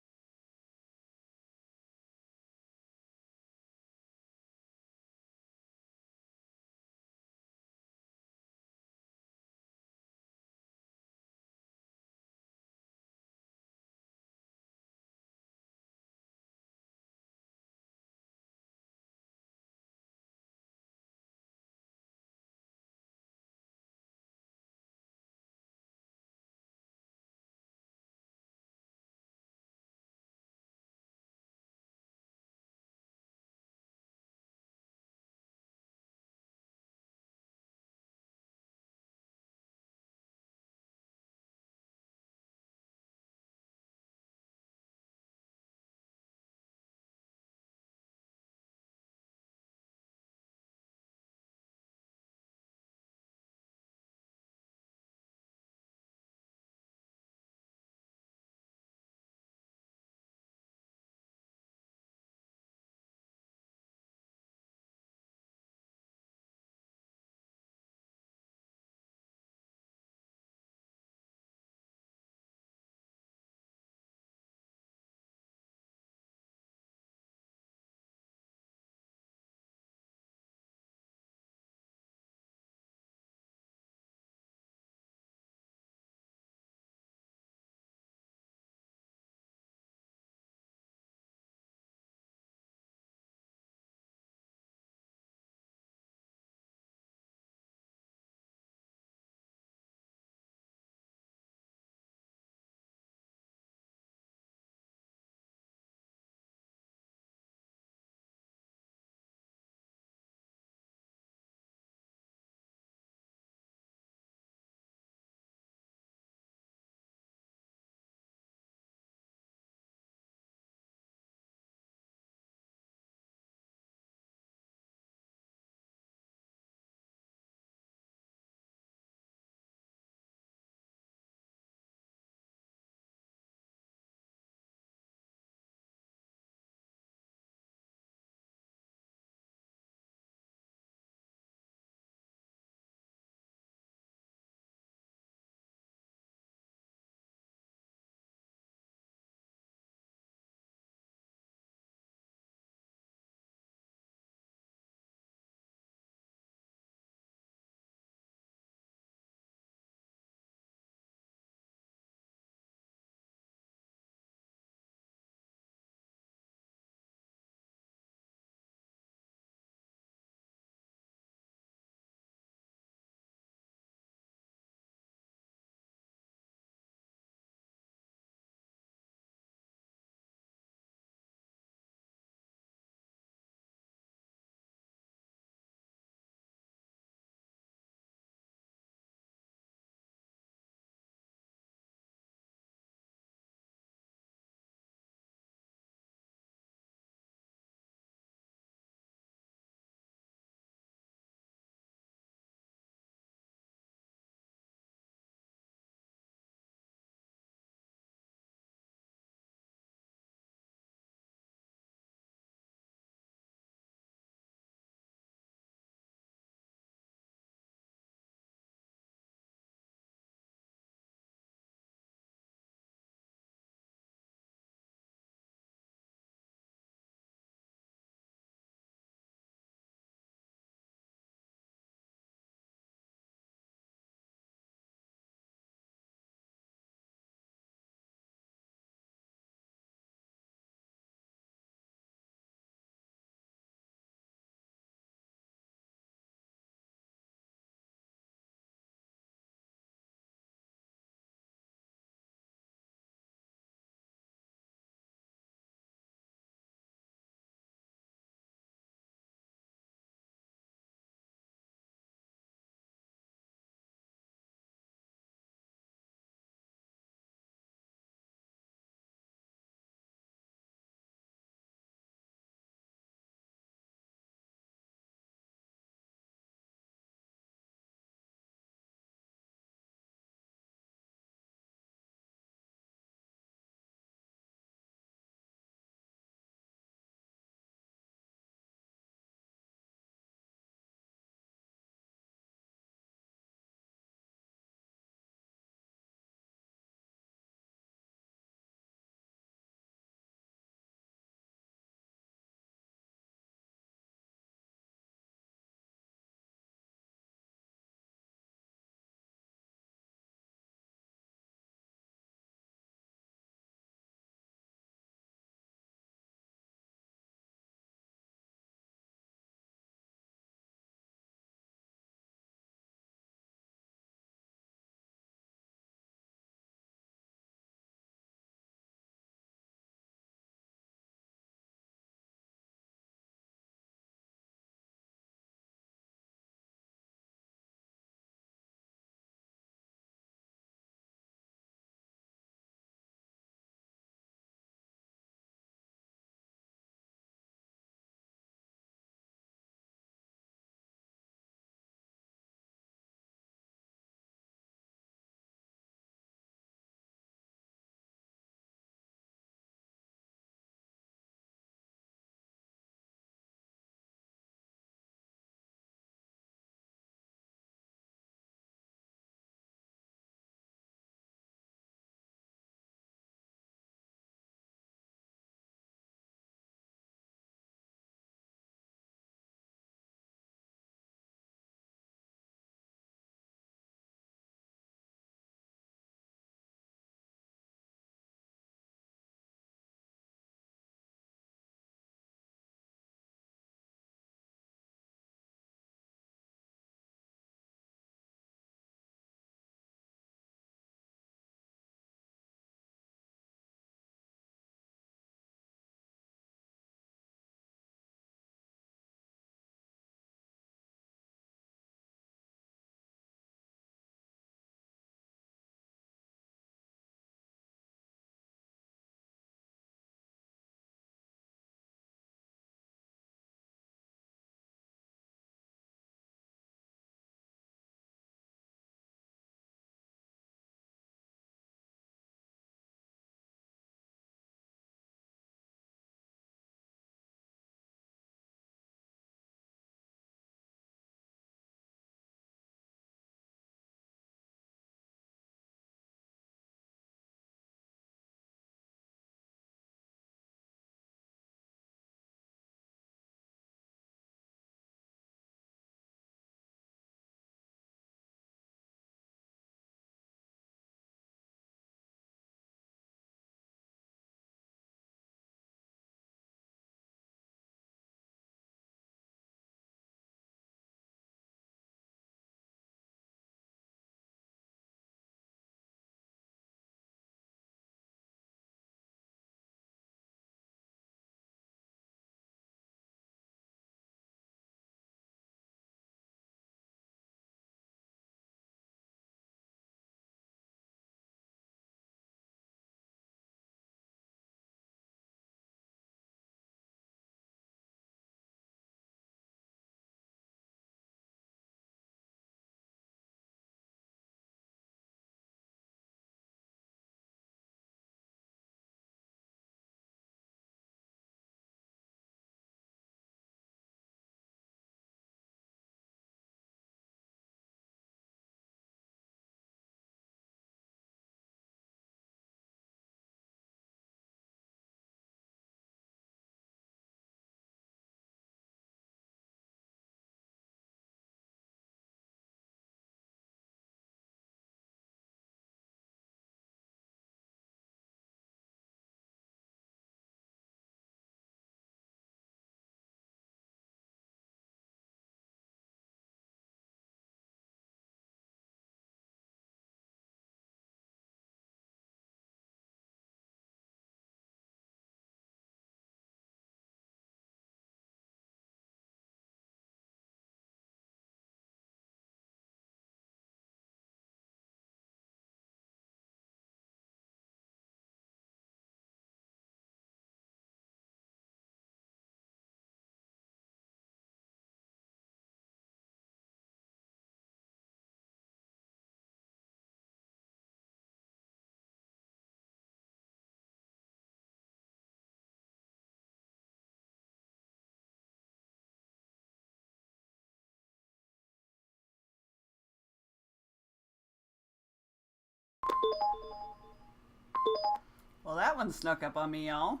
Well, that one snuck up on me, y'all.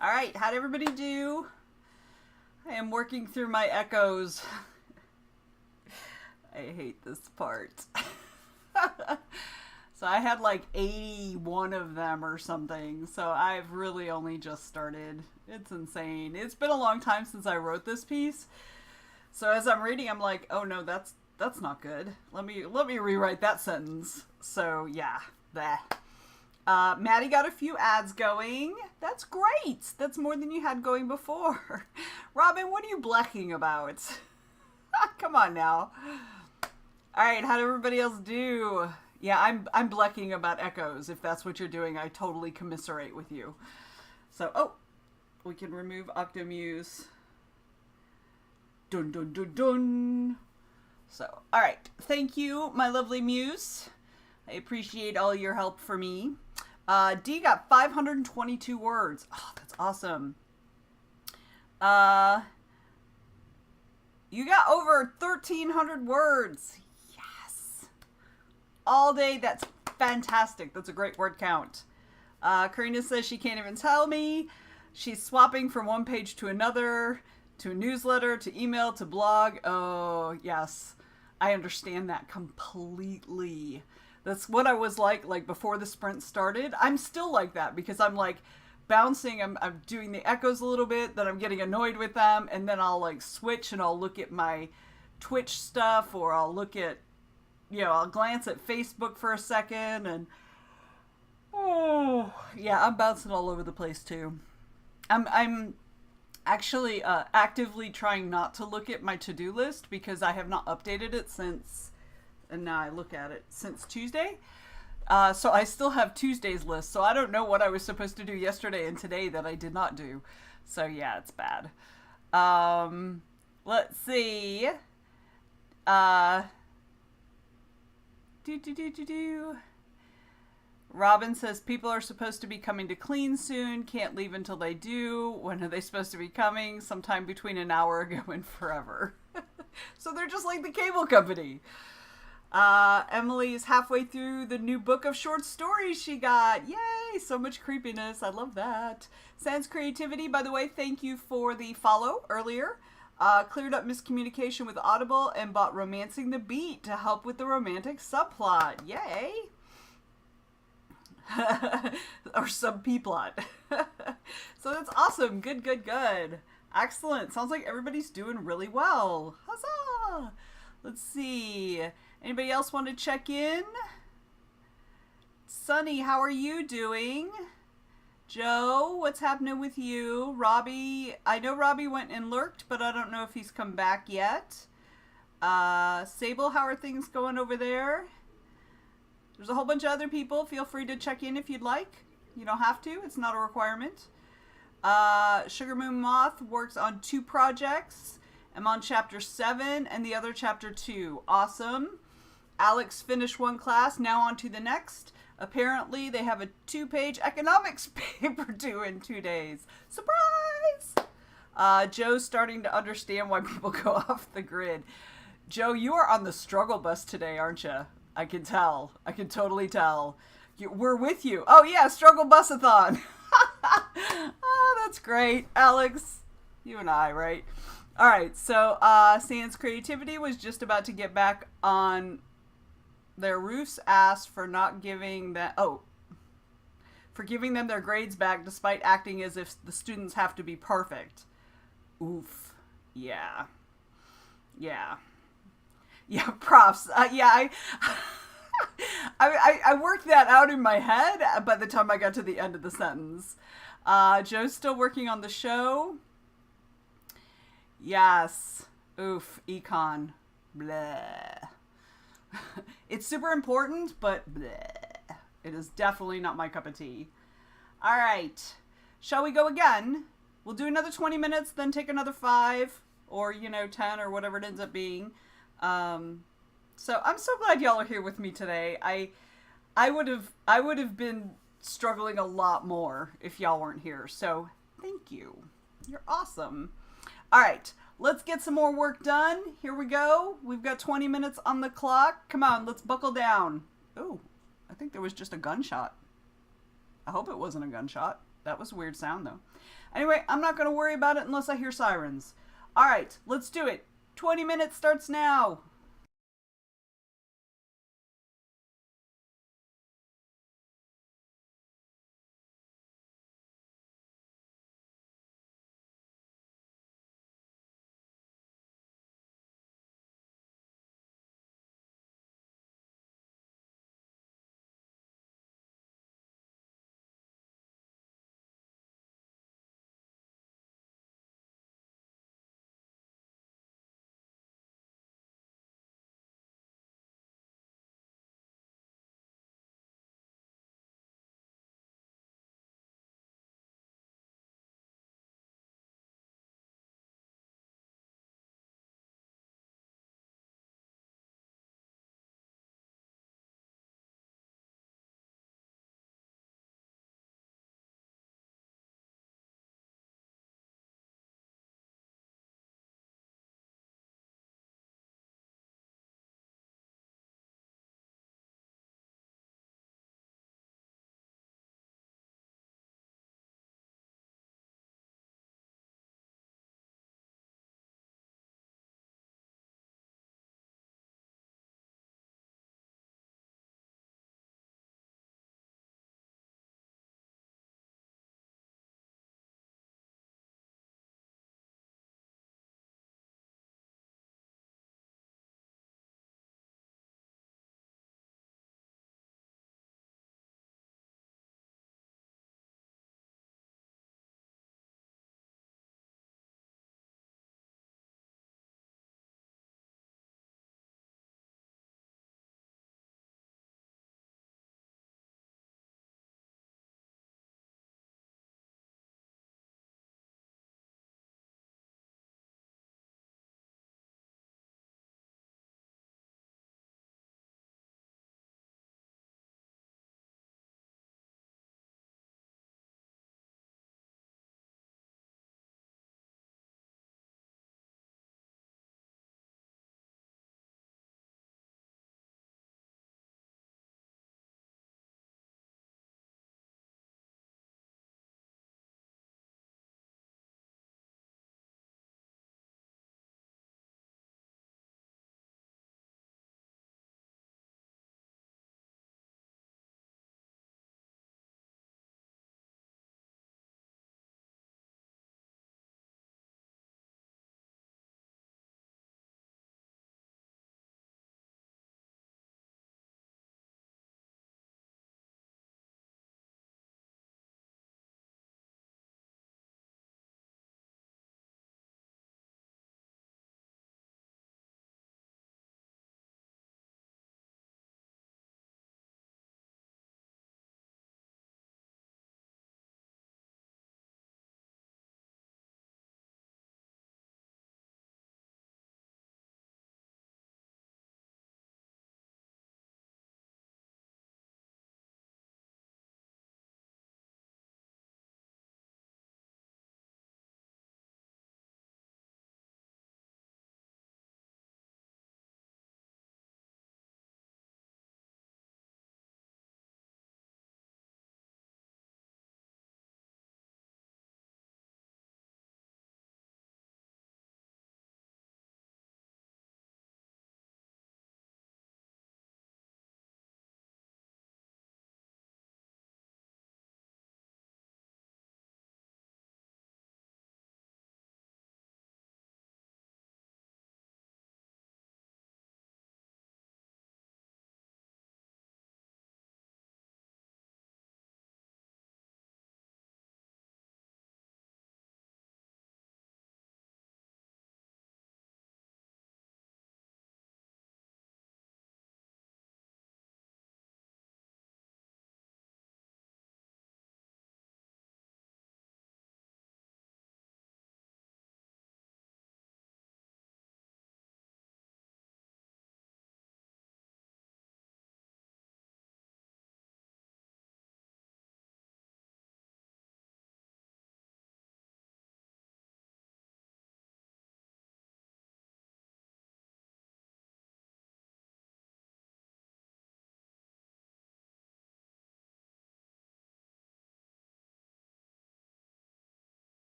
All right, how'd everybody do? I am working through my echoes. I hate this part. So I had like 81 of them or something. So I've really only just started. It's insane. It's been a long time since I wrote this piece. So as I'm reading, I'm like, oh no, that's not good. Let me rewrite that sentence. So yeah, that. Maddie got a few ads going. That's great. That's more than you had going before. Robin, what are you blacking about? Come on now. All right, how'd everybody else do? Yeah, I'm blecking about echoes. If that's what you're doing, I totally commiserate with you. So, oh, we can remove Octomuse. Dun dun dun dun. So, all right. Thank you, my lovely muse. I appreciate all your help for me. D got 522 words. Oh, that's awesome. You got over 1,300 words. All day, that's fantastic. That's a great word count. Karina says she can't even tell me. She's swapping from one page to another, to a newsletter, to email, to blog. Oh, yes. I understand that completely. That's what I was like before the sprint started. I'm still like that because I'm like bouncing. I'm doing the echoes a little bit, then I'm getting annoyed with them, and then I'll like switch and I'll look at my Twitch stuff, or I'll look at, I'll glance at Facebook for a second, and oh, yeah, I'm bouncing all over the place too. I'm actually actively trying not to look at my to-do list because I have not updated it since, and now I look at it, since Tuesday. So I still have Tuesday's list, so I don't know what I was supposed to do yesterday and today that I did not do. So yeah, it's bad. Let's see. Robin says people are supposed to be coming to clean soon. Can't leave until they do. When are they supposed to be coming? Sometime between an hour ago and forever. So they're just like the cable company. Emily is halfway through the new book of short stories she got. Yay! So much creepiness. I love that. Sans Creativity, by the way, thank you for the follow earlier. Cleared up miscommunication with Audible and bought Romancing the Beat to help with the romantic subplot. Yay! Or subplot. So that's awesome. Good, good, good. Excellent. Sounds like everybody's doing really well. Huzzah! Let's see. Anybody else want to check in? Sunny, how are you doing? Joe, what's happening with you? Robbie, I know Robbie went and lurked, but I don't know if he's come back yet. Sable, how are things going over there? There's a whole bunch of other people. Feel free to check in if you'd like. You don't have to. It's not a requirement. Sugar Moon Moth works on 2 projects. I'm on chapter 7 and the other chapter 2. Awesome. Alex finished one class. Now on to the next. Apparently, they have a 2-page economics paper due in 2 days. Surprise! Joe's starting to understand why people go off the grid. Joe, you are on the struggle bus today, aren't you? I can tell. I can totally tell. We're with you. Oh, yeah, struggle busathon. Oh, that's great. Alex, you and I, right? All right, so Sans Creativity was just about to get back on their roof's ass for not giving that, for giving them their grades back despite acting as if the students have to be perfect. Oof. Yeah. Yeah. Yeah, props. Yeah, I worked that out in my head by the time I got to the end of the sentence. Joe's still working on the show. Yes. Oof. Econ. Bleh. It's super important, but bleh. It is definitely not my cup of tea. All right. Shall we go again? We'll do another 20 minutes, then take another 5 or, 10 or whatever it ends up being. So I'm so glad y'all are here with me today. I would have been struggling a lot more if y'all weren't here. So thank you. You're awesome. All right. Let's get some more work done. Here we go. We've got 20 minutes on the clock. Come on, let's buckle down. Oh, I think there was just a gunshot. I hope it wasn't a gunshot. That was a weird sound, though. Anyway, I'm not going to worry about it unless I hear sirens. All right, let's do it. 20 minutes starts now.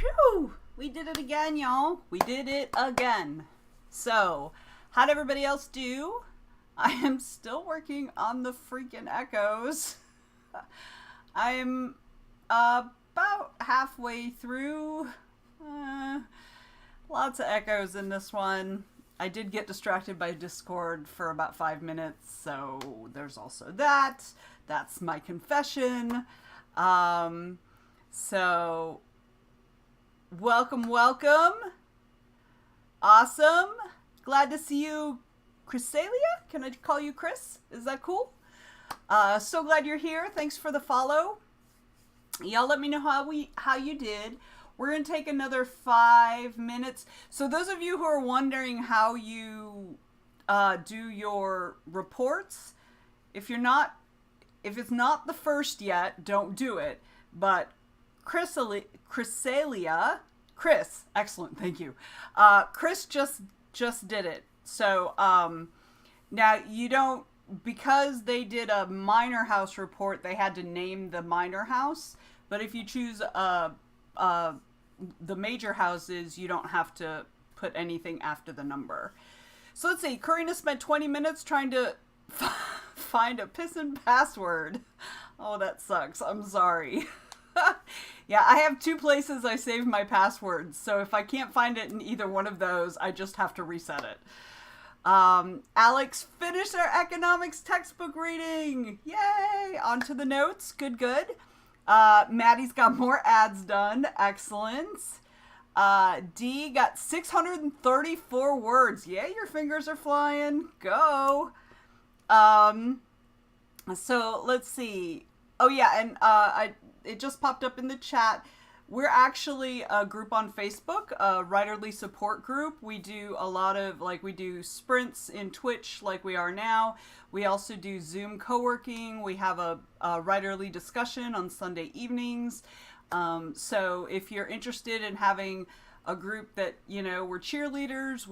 Whew! We did it again, y'all. We did it again. So, how'd everybody else do? I am still working on the freaking echoes. I'm about halfway through. Lots of echoes in this one. I did get distracted by Discord for about 5 minutes, so there's also that. That's my confession. So, welcome. Awesome. Glad to see you, Chrysalia. Can I call you Chris? Is that cool? So glad you're here. Thanks for the follow. Y'all let me know how you did. We're going to take another 5 minutes. So those of you who are wondering how you do your reports, if it's not the first yet, don't do it. But Chrysalia, Chris, excellent, thank you. Chris just did it. So now you don't, because they did a minor house report, they had to name the minor house. But if you choose the major houses, you don't have to put anything after the number. So let's see. Karina spent 20 minutes trying to find a pissin' password. Oh, that sucks. I'm sorry. Yeah, I have 2 places I save my passwords. So if I can't find it in either one of those, I just have to reset it. Alex finished our economics textbook reading. Yay! On to the notes. Good. Maddie's got more ads done. Excellent. D got 634 words. Yay, your fingers are flying. Go. So let's see. Oh yeah, and it just popped up in the chat. We're actually a group on Facebook, a writerly support group. We do a lot of, we do sprints in Twitch like we are now. We also do Zoom co-working. We have a writerly discussion on Sunday evenings. So if you're interested in having a group that, we're cheerleaders,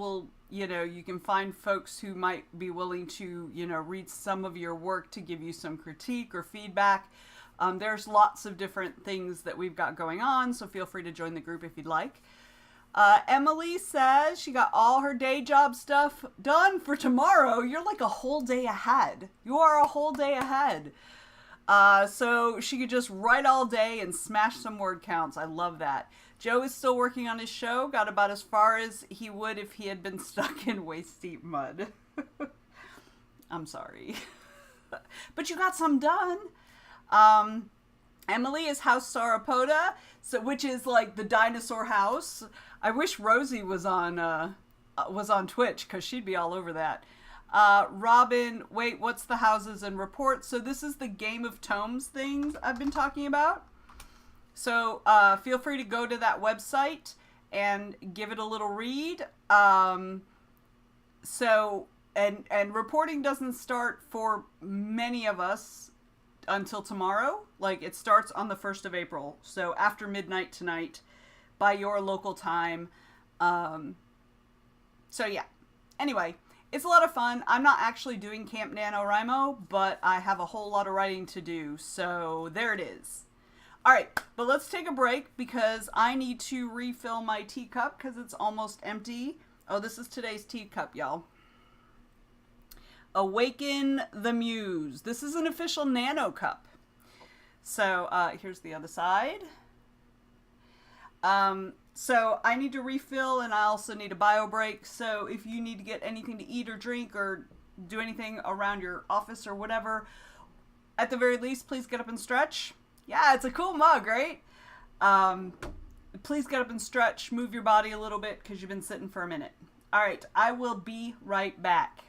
you can find folks who might be willing to, read some of your work to give you some critique or feedback. There's lots of different things that we've got going on, so feel free to join the group if you'd like. Emily says she got all her day job stuff done for tomorrow. You're like a whole day ahead. You are a whole day ahead. So she could just write all day and smash some word counts. I love that. Joe is still working on his show. Got about as far as he would if he had been stuck in waist-deep mud. I'm sorry. But you got some done. Emily is House Sauropoda, which is like the dinosaur house. I wish Rosie was on Twitch, because she'd be all over that. Robin, wait, what's the houses and reports? So this is the Game of Tomes things I've been talking about. So feel free to go to that website and give it a little read. And reporting doesn't start for many of us until tomorrow. It starts on the 1st of April. So after midnight tonight by your local time. So yeah. Anyway, it's a lot of fun. I'm not actually doing Camp NaNoWriMo, but I have a whole lot of writing to do. So there it is. All right, but let's take a break because I need to refill my teacup because it's almost empty. Oh, this is today's teacup, y'all. Awaken the Muse. This is an official Nano cup. So here's the other side. So I need to refill and I also need a bio break. So if you need to get anything to eat or drink or do anything around your office or whatever, at the very least, please get up and stretch. Yeah, it's a cool mug, right? Please get up and stretch, move your body a little bit because you've been sitting for a minute. All right, I will be right back.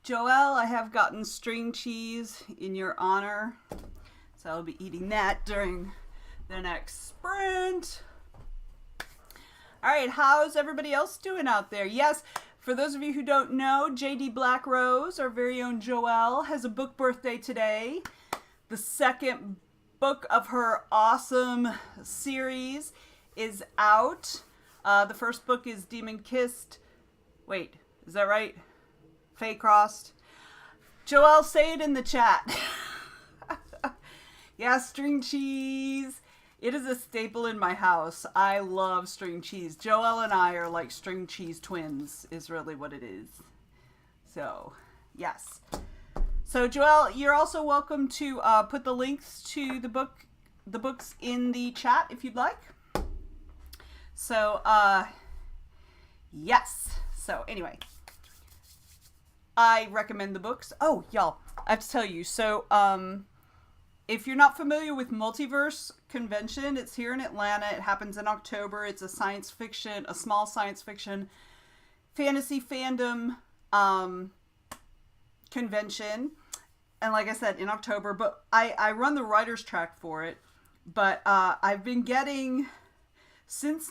Joelle, I have gotten string cheese in your honor. So I'll be eating that during the next sprint. All right, how's everybody else doing out there? Yes, for those of you who don't know, JD Black Rose, our very own Joelle, has a book birthday today. The second book of her awesome series is out. The first book is Demon Kissed. Wait, is that right? Fae Crossed. Joelle, say it in the chat. Yeah, string cheese. It is a staple in my house. I love string cheese. Joelle and I are like string cheese twins, is really what it is. So, yes. So, Joelle, you're also welcome to put the links to the books in the chat if you'd like. So, yes. So, anyway, I recommend the books. Oh, y'all, I have to tell you. So, if you're not familiar with Multiverse Convention, it's here in Atlanta. It happens in October. It's a small science fiction, fantasy fandom convention. And like I said, in October. But I run the writer's track for it. But I've been getting, since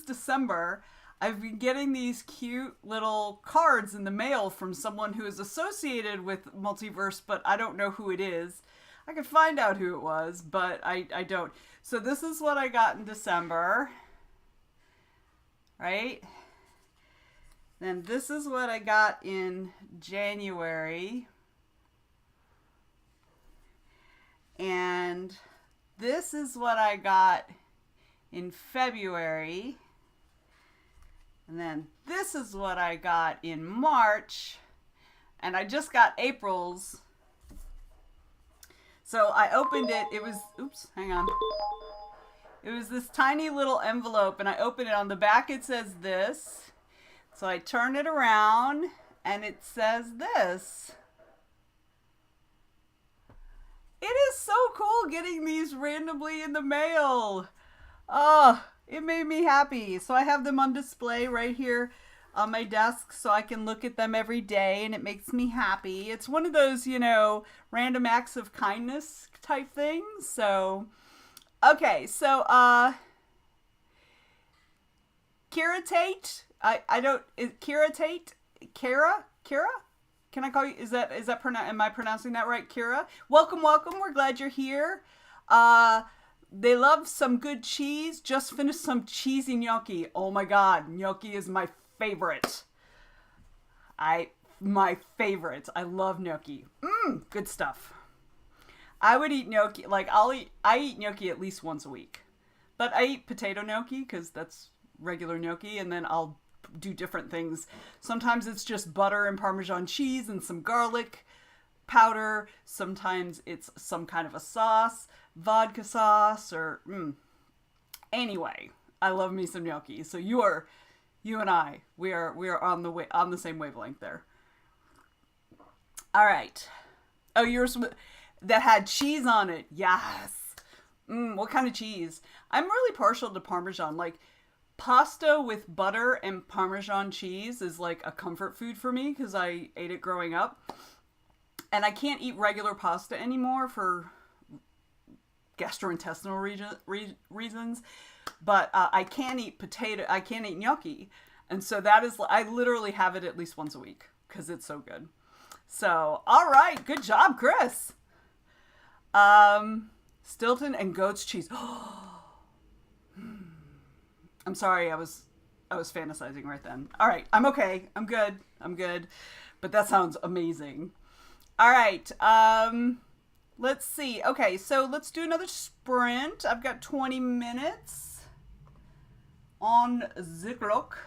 December, I've been getting these cute little cards in the mail from someone who is associated with Multiverse, but I don't know who it is. I could find out who it was, but I don't. So this is what I got in December. Right? Then this is what I got in January. And this is what I got in February. And then this is what I got in March. And I just got April's. So I opened it. It was, oops, hang on. It was this tiny little envelope, and I opened it. On the back it says this. So I turn it around, and it says this. It is so cool getting these randomly in the mail. Oh, it made me happy. So I have them on display right here on my desk so I can look at them every day, and it makes me happy. It's one of those, random acts of kindness type things. So, okay, so, Kira Tate, Kira Tate? Kira? Can I call you, am I pronouncing that right, Kira? Welcome, we're glad you're here. They love some good cheese. Just finished some cheesy gnocchi. Oh my god, gnocchi is my favorite. My favorite. I love gnocchi. Good stuff. I would eat gnocchi, I eat gnocchi at least once a week. But I eat potato gnocchi because that's regular gnocchi, and then I'll do different things. Sometimes it's just butter and Parmesan cheese and some garlic powder. Sometimes it's some kind of a sauce, vodka sauce, or anyway, I love me some gnocchi. So you and I, we are on the same wavelength there. All right. Oh, yours that had cheese on it. Yes. What kind of cheese? I'm really partial to Parmesan. Like, pasta with butter and Parmesan cheese is like a comfort food for me because I ate it growing up. And I can't eat regular pasta anymore for gastrointestinal reasons. But I can eat gnocchi. And so I literally have it at least once a week because it's so good. So, all right. Good job, Chris. Stilton and goat's cheese. I'm sorry. I was fantasizing right then. All right. I'm okay. I'm good. But that sounds amazing. All right. Let's see. Okay. So let's do another sprint. I've got 20 minutes on the clock.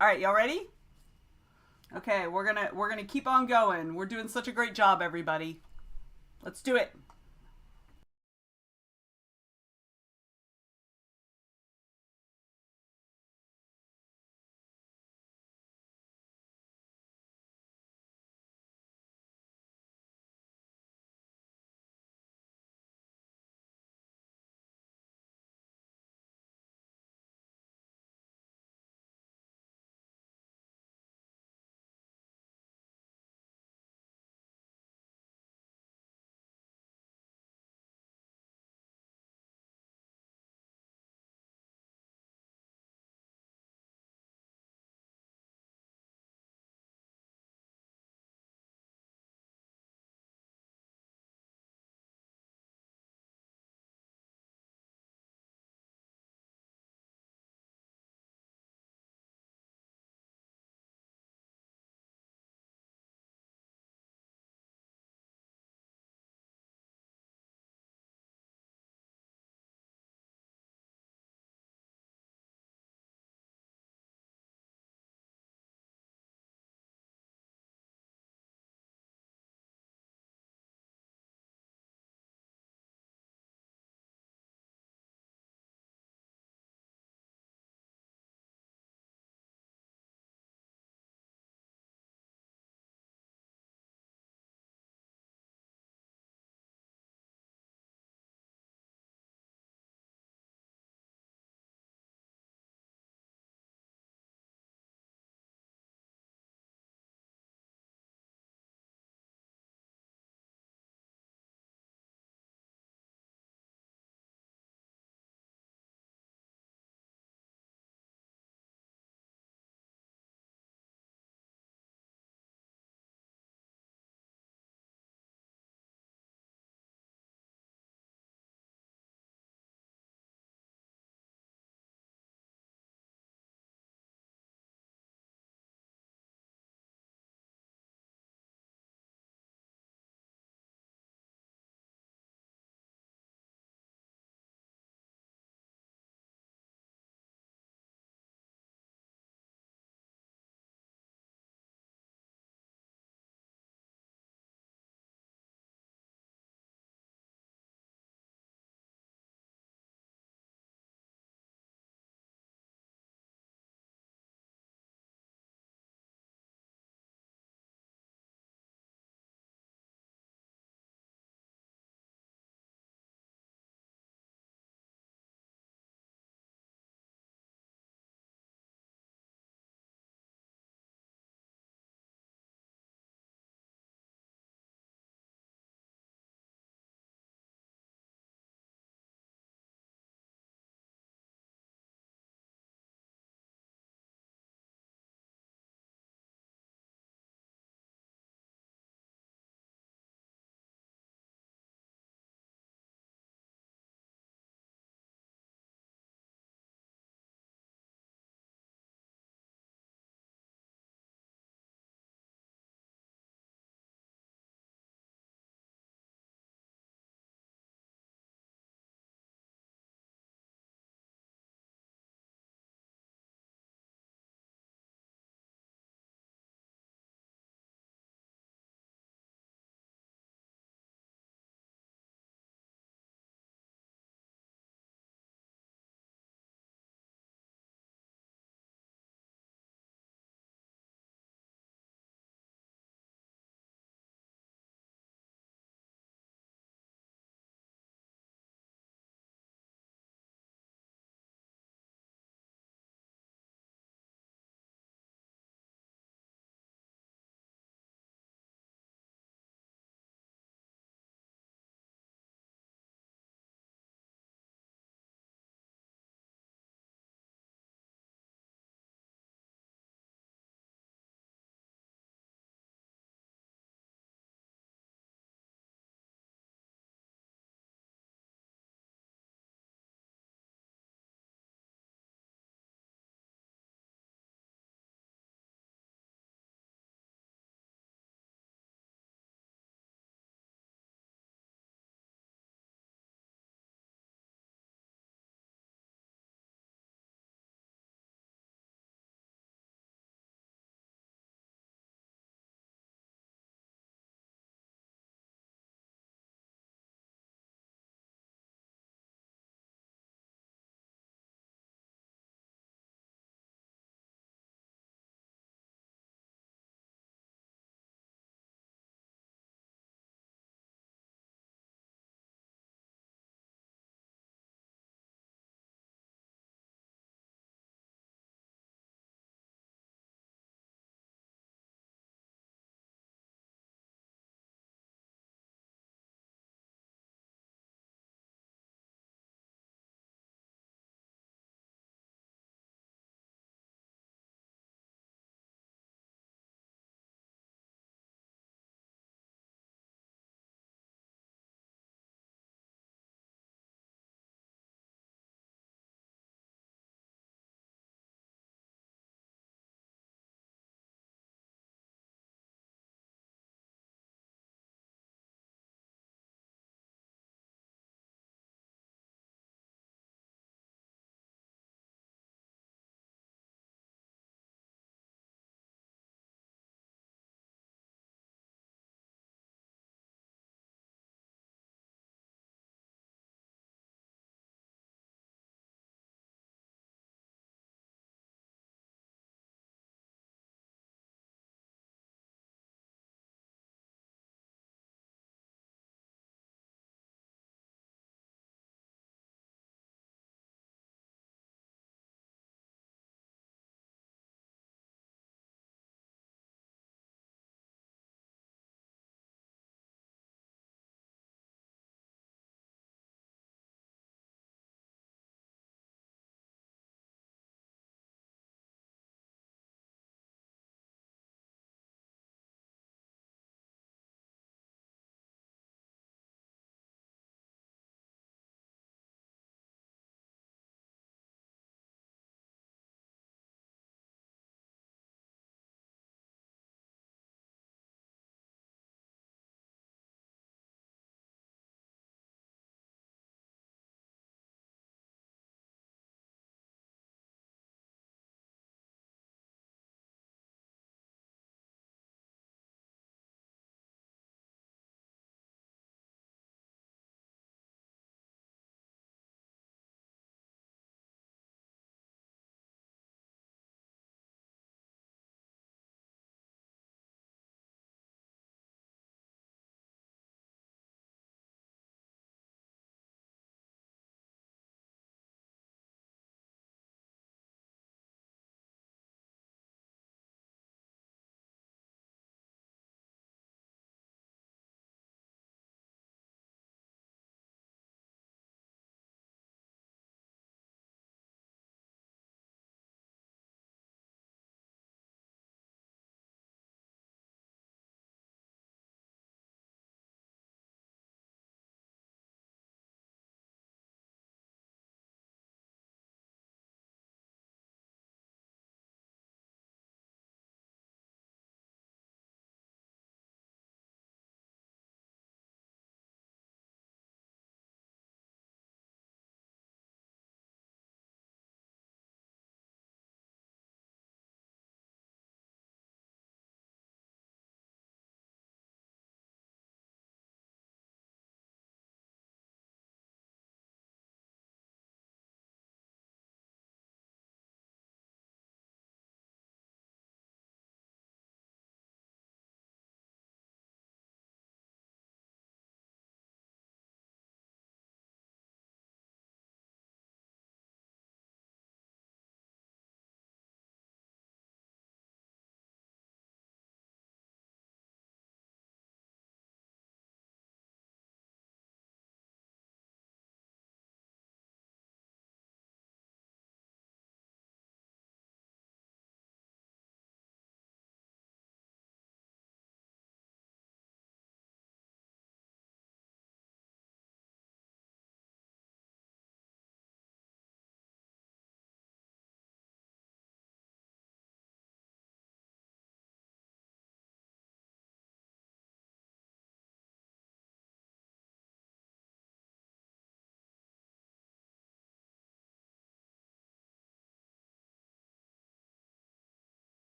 All right, y'all ready? Okay, we're gonna keep on going. We're doing such a great job, everybody. Let's do it.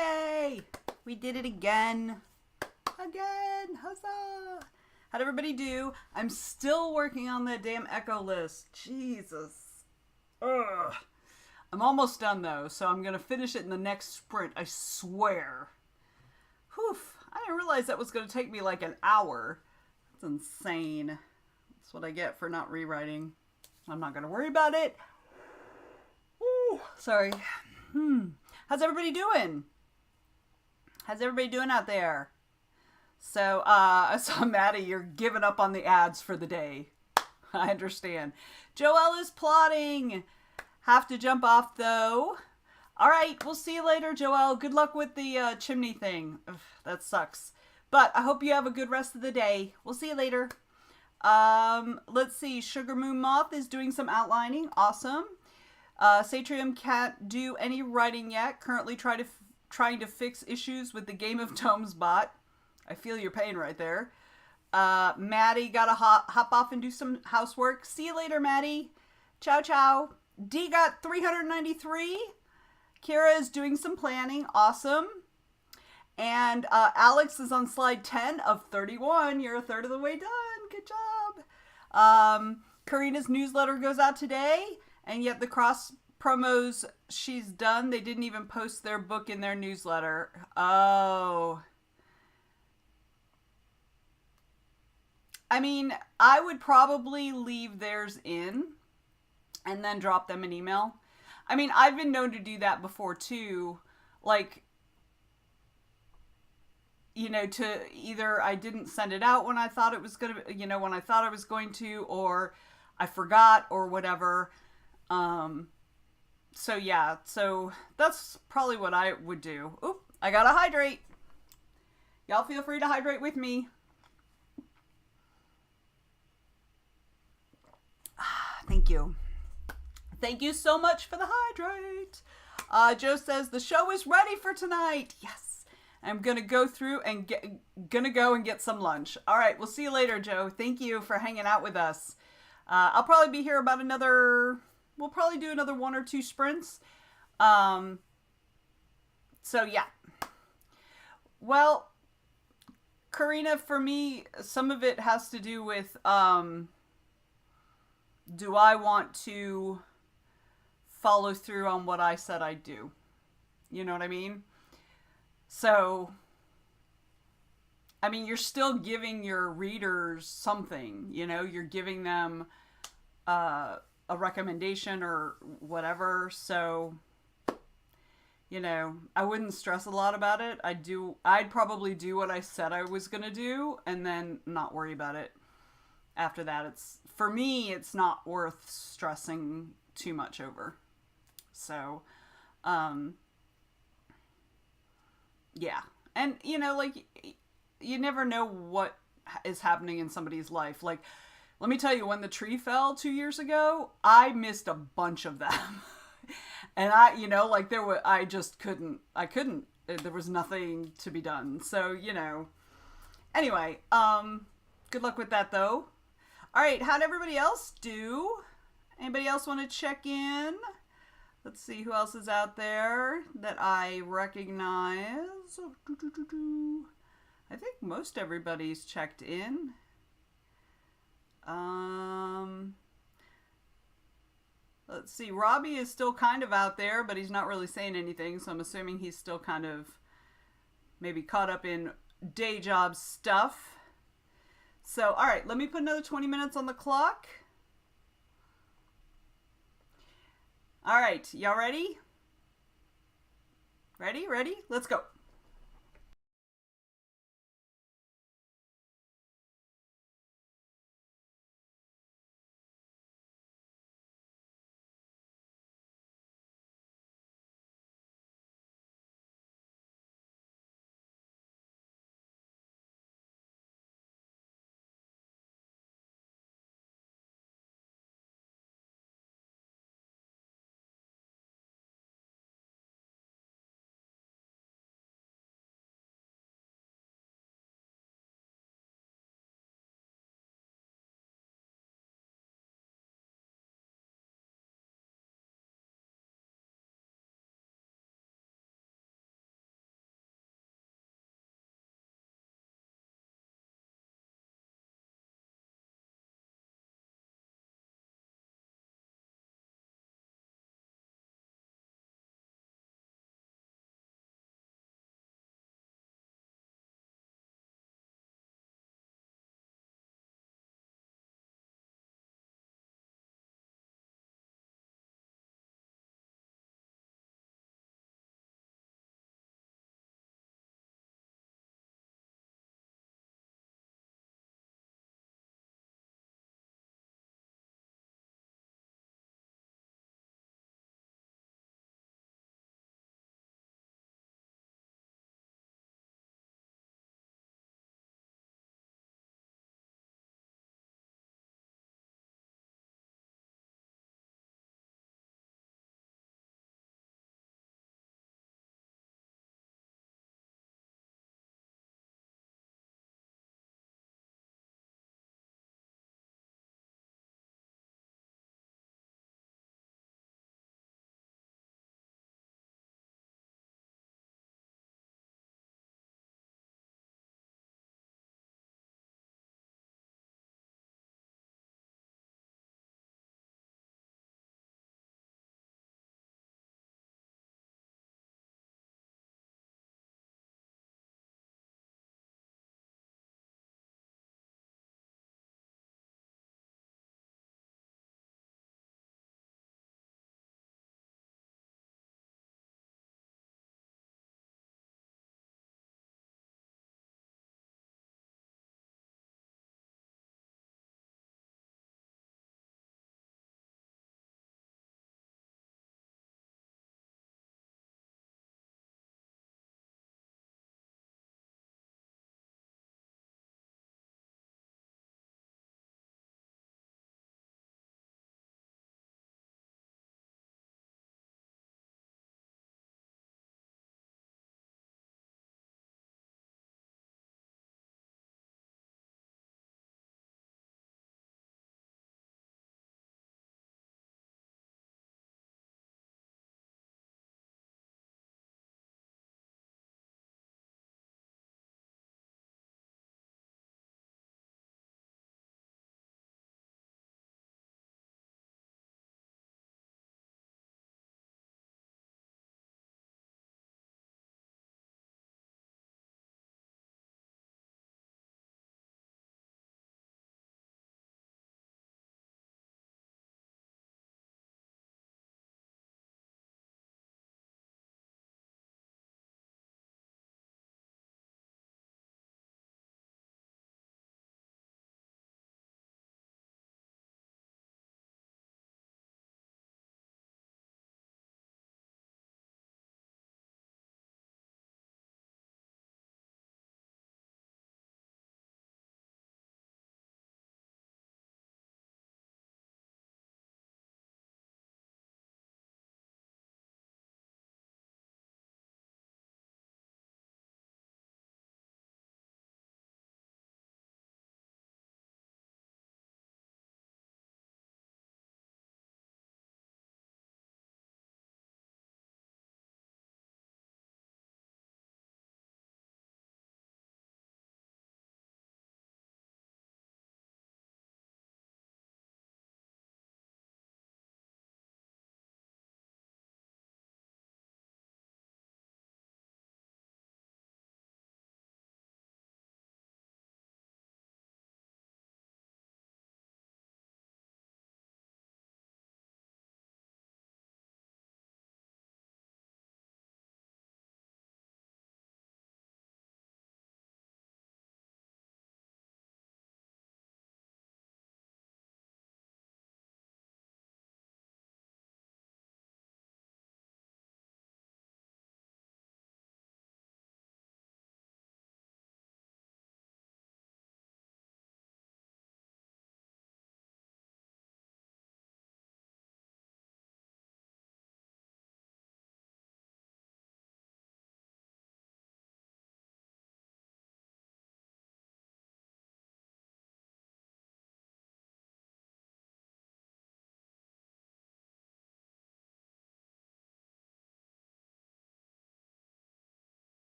Yay! We did it again. Again! Huzzah! How'd everybody do? I'm still working on the damn Echo list. Jesus. Ugh. I'm almost done though, so I'm gonna finish it in the next sprint, I swear. Whew. I didn't realize that was gonna take me like an hour. That's insane. That's what I get for not rewriting. I'm not gonna worry about it. Ooh, sorry. How's everybody doing? How's everybody doing out there? So, I saw Maddie, you're giving up on the ads for the day. I understand. Joelle is plotting. Have to jump off, though. All right, we'll see you later, Joelle. Good luck with the chimney thing. Ugh, that sucks. But I hope you have a good rest of the day. We'll see you later. Let's see. Sugar Moon Moth is doing some outlining. Awesome. Satrium can't do any writing yet. Currently trying to fix issues with the Game of Tomes bot. I feel your pain right there. Maddie gotta hop off and do some housework. See you later, Maddie. Ciao, ciao. D got 393. Kira is doing some planning. Awesome. And Alex is on slide 10 of 31. You're a third of the way done. Good job. Karina's newsletter goes out today, and yet the cross promos she's done, they didn't even post their book in their newsletter. Oh. I mean, I would probably leave theirs in and then drop them an email. I mean, I've been known to do that before too. Like, you know, to either I didn't send it out when I thought it was going to, you know, when I thought I was going to, or I forgot or whatever. So yeah, so that's probably what I would do. Oop, I gotta hydrate. Y'all feel free to hydrate with me. Thank you. Thank you so much for the hydrate. Joe says the show is ready for tonight. Yes. I'm gonna go through and get some lunch. All right, we'll see you later, Joe. Thank you for hanging out with us. I'll probably be here about we'll probably do another 1 or 2 sprints. So yeah. Well, Karina, for me, some of it has to do with, do I want to follow through on what I said I'd do? You know what I mean? So, I mean, you're still giving your readers something, you know, you're giving them a recommendation or whatever. So, you know, I wouldn't stress a lot about it. I'd probably do what I said I was going to do and then not worry about it. After that, for me, it's not worth stressing too much over. So, yeah. And, you know, like, you never know what is happening in somebody's life. Like, let me tell you, when the tree fell 2 years ago, I missed a bunch of them. And you know, like, I couldn't. There was nothing to be done. So, you know. Anyway, good luck with that, though. All right, how'd everybody else do? Anybody else want to check in? Let's see who else is out there that I recognize. I think most everybody's checked in. Let's see. Robbie is still kind of out there, but he's not really saying anything, so I'm assuming he's still kind of maybe caught up in day job stuff. So, all right, let me put another 20 minutes on the clock. All right, y'all ready? Ready? Let's go.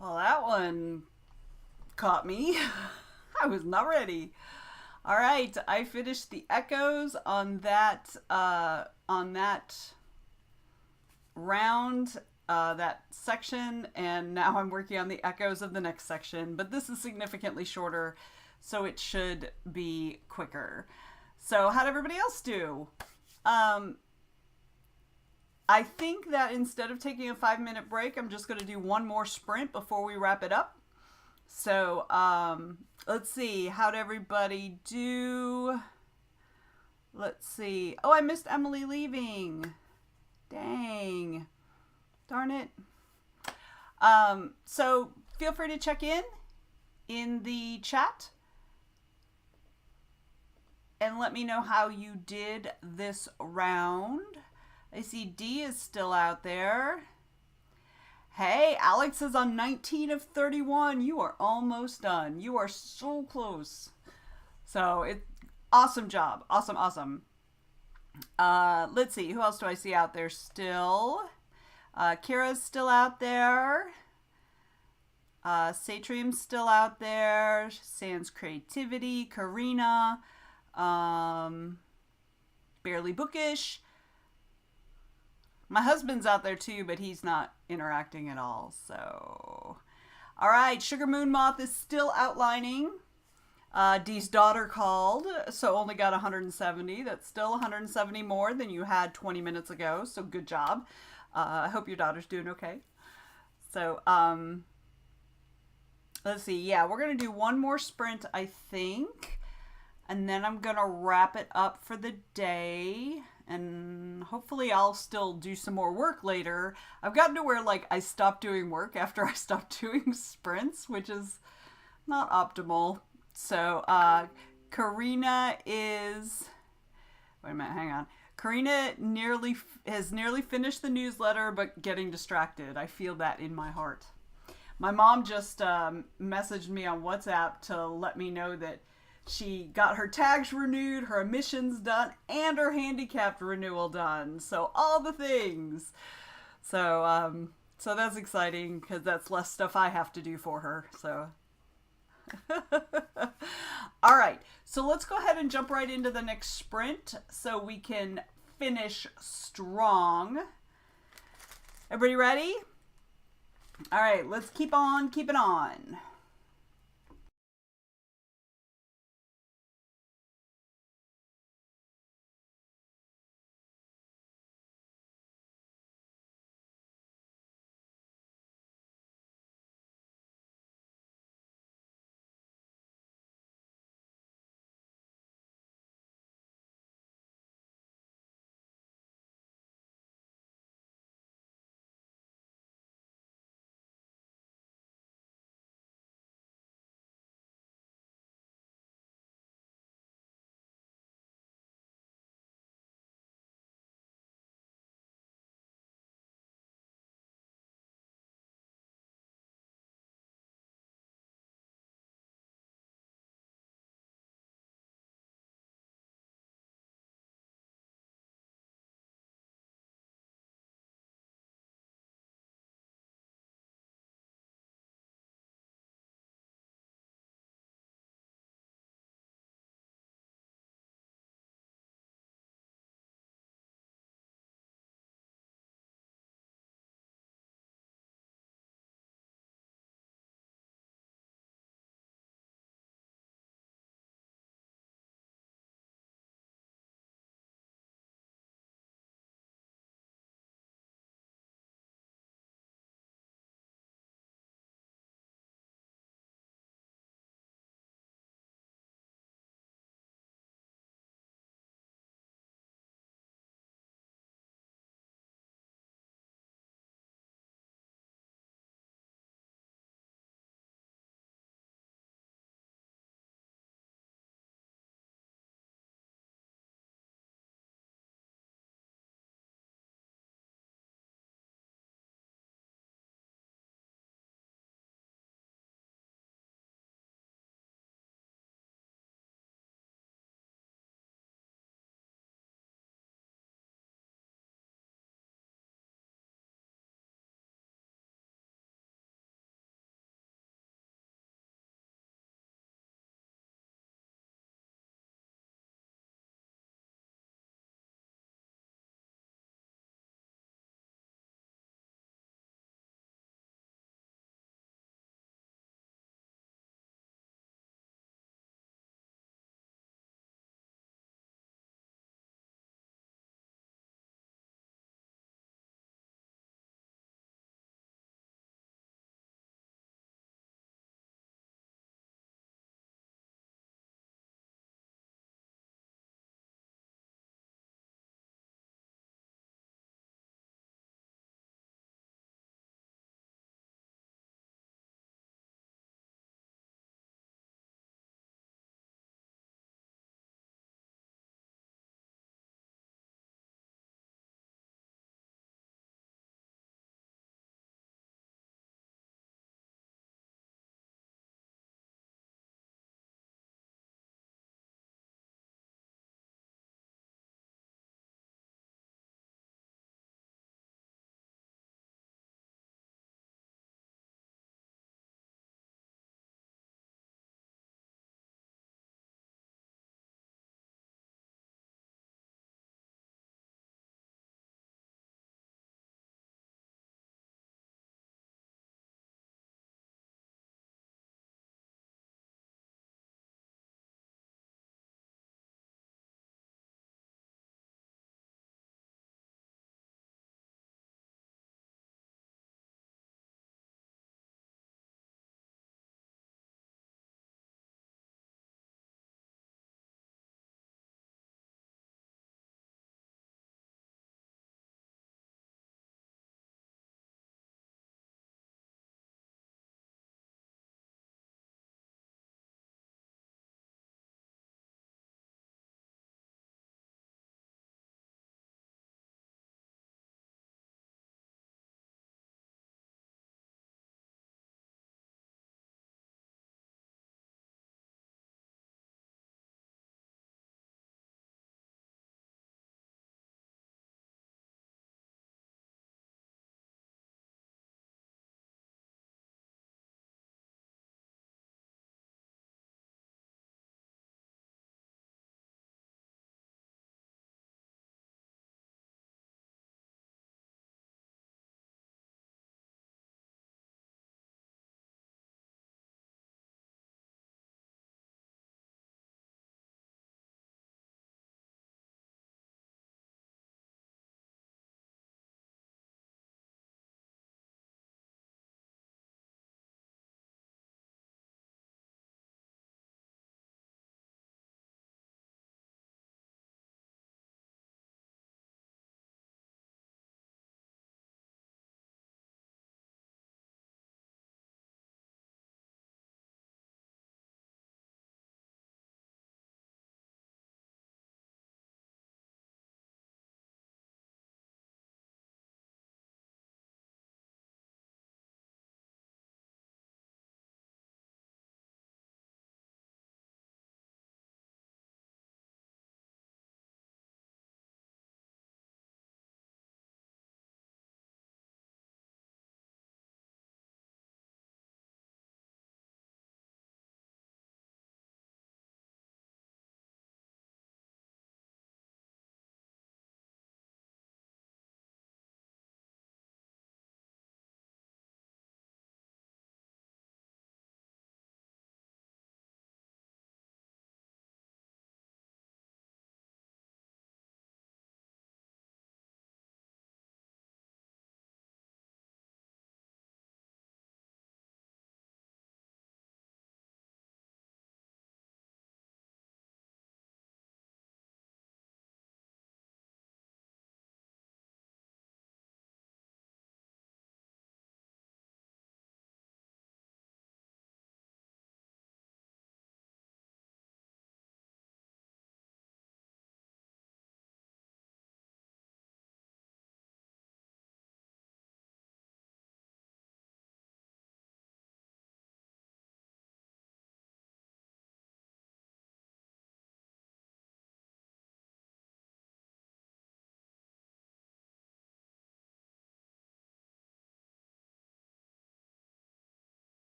Well, that one caught me. I was not ready. All right, I finished the echoes on that round, that section, and now I'm working on the echoes of the next section. But this is significantly shorter, so it should be quicker. So, how'd everybody else do? Um, I think that instead of taking a 5 minute break, I'm just going to do one more sprint before we wrap it up. So, let's see. How'd everybody do? Let's see. Oh, I missed Emily leaving. Dang. Darn it. So feel free to check in the chat and let me know how you did this round. I see D is still out there. Hey, Alex is on 19 of 31. You are almost done. You are so close. So it awesome job. Awesome, awesome. Let's see. Who else do I see out there still? Kira's still out there. Satrium's still out there. Sans Creativity. Karina. Barely Bookish. My husband's out there too, but he's not interacting at all. So, all right. Sugar Moon Moth is still outlining. Dee's daughter called, so only got 170. That's still 170 more than you had 20 minutes ago. So good job. I hope your daughter's doing okay. So, let's see. Yeah, we're going to do one more sprint, I think. And then I'm going to wrap it up for the day. And hopefully I'll still do some more work later. I've gotten to where, like, I stopped doing work after I stopped doing sprints, which is not optimal. So, Karina is... Wait a minute, hang on. Karina has nearly finished the newsletter, but getting distracted. I feel that in my heart. My mom just messaged me on WhatsApp to let me know that she got her tags renewed, her emissions done, and her handicapped renewal done. So all the things. So so that's exciting because that's less stuff I have to do for her. So all right. So let's go ahead and jump right into the next sprint so we can finish strong. Everybody ready? All right, let's keep on keeping on.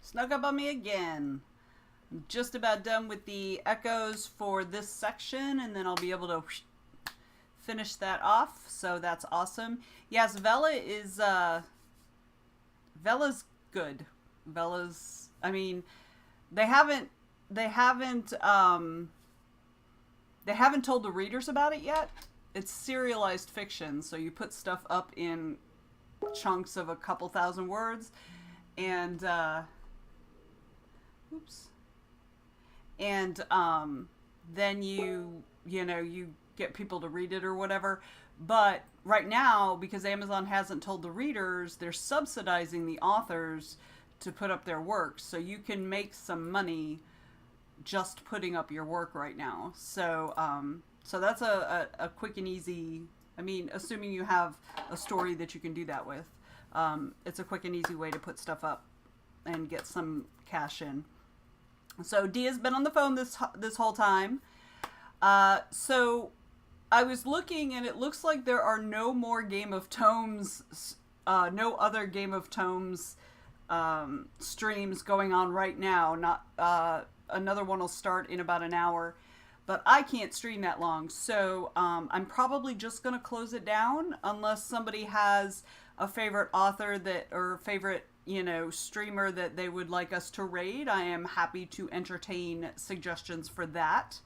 snuck up on me again. I'm just about done with the echoes for this section, and then I'll be able to finish that off. So that's awesome. Yes, Vela is Vela's good. Vela's, I mean, they haven't told the readers about it yet. It's serialized fiction, so you put stuff up in chunks of a couple thousand words, and then you get people to read it or whatever. But right now, because Amazon hasn't told the readers, they're subsidizing the authors to put up their work, so you can make some money just putting up your work right now. So so that's a quick and easy, I mean, assuming you have a story that you can do that with, it's a quick and easy way to put stuff up and get some cash in. So Dia's been on the phone this whole time. So I was looking, and it looks like there are no more Game of Tomes, no other Game of Tomes streams going on right now. Not another one will start in about an hour, but I can't stream that long, so I'm probably just gonna close it down unless somebody has a favorite author or favorite streamer that they would like us to raid. I am happy to entertain suggestions for that.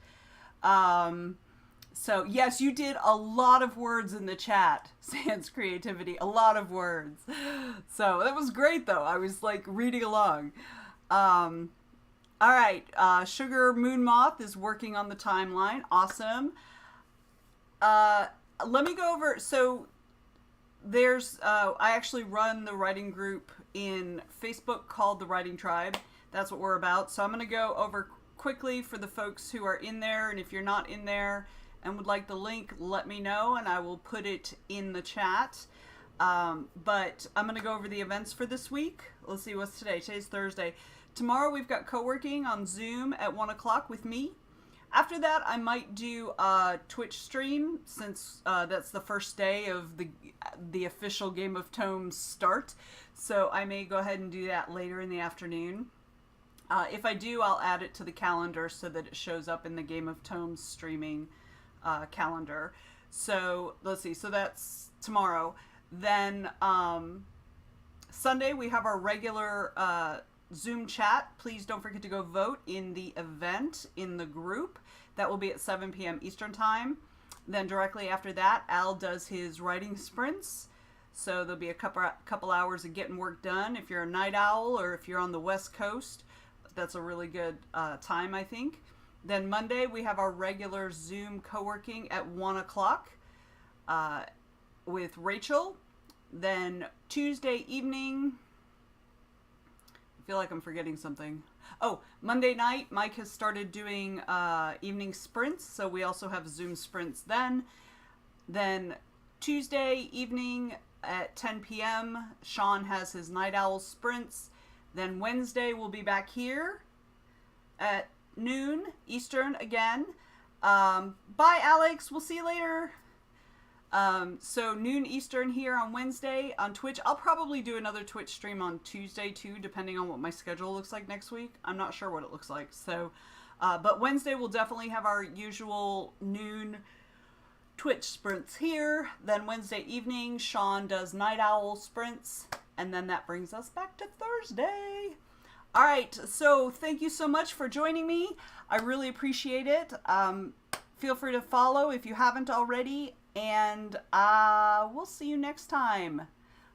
So yes, you did a lot of words in the chat, Sans Creativity, a lot of words. So that was great though. I was like reading along. All right, Sugar Moon Moth is working on the timeline. Awesome. Let me go over, so there's, I actually run the writing group in Facebook called The Writing Tribe. That's what we're about. So I'm going to go over quickly for the folks who are in there, and if you're not in there and would like the link, let me know and I will put it in the chat. But I'm going to go over the events for this week. Let's see, what's today? Today's Thursday. Tomorrow we've got co-working on Zoom at 1 o'clock with me. After that, I might do a Twitch stream, since that's the first day of the official Game of Tomes start. So I may go ahead and do that later in the afternoon. If I do, I'll add it to the calendar so that it shows up in the Game of Tomes streaming calendar. So let's see, so that's tomorrow. Then Sunday we have our regular Zoom chat. Please don't forget to go vote in the event in the group. That will be at 7 p.m. Eastern Time. Then directly after that, Al does his writing sprints. So there'll be a couple hours of getting work done. If you're a night owl or if you're on the West Coast, that's a really good time, I think. Then Monday, we have our regular Zoom co-working at 1 o'clock with Rachel. Then Tuesday evening, I feel like I'm forgetting something. Oh, Monday night, Mike has started doing evening sprints, so we also have Zoom sprints then. Then Tuesday evening at 10 p.m., Sean has his Night Owl sprints. Then Wednesday, we'll be back here at noon Eastern again. Bye, Alex. We'll see you later. So noon Eastern here on Wednesday on Twitch. I'll probably do another Twitch stream on Tuesday too, depending on what my schedule looks like next week. I'm not sure what it looks like. So, but Wednesday we'll definitely have our usual noon Twitch sprints here. Then Wednesday evening, Sean does Night Owl sprints. And then that brings us back to Thursday. All right. So thank you so much for joining me. I really appreciate it. Feel free to follow if you haven't already. And we'll see you next time.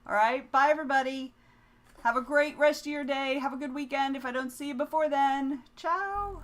All right. Bye, everybody. Have a great rest of your day. Have a good weekend if I don't see you before then. Ciao.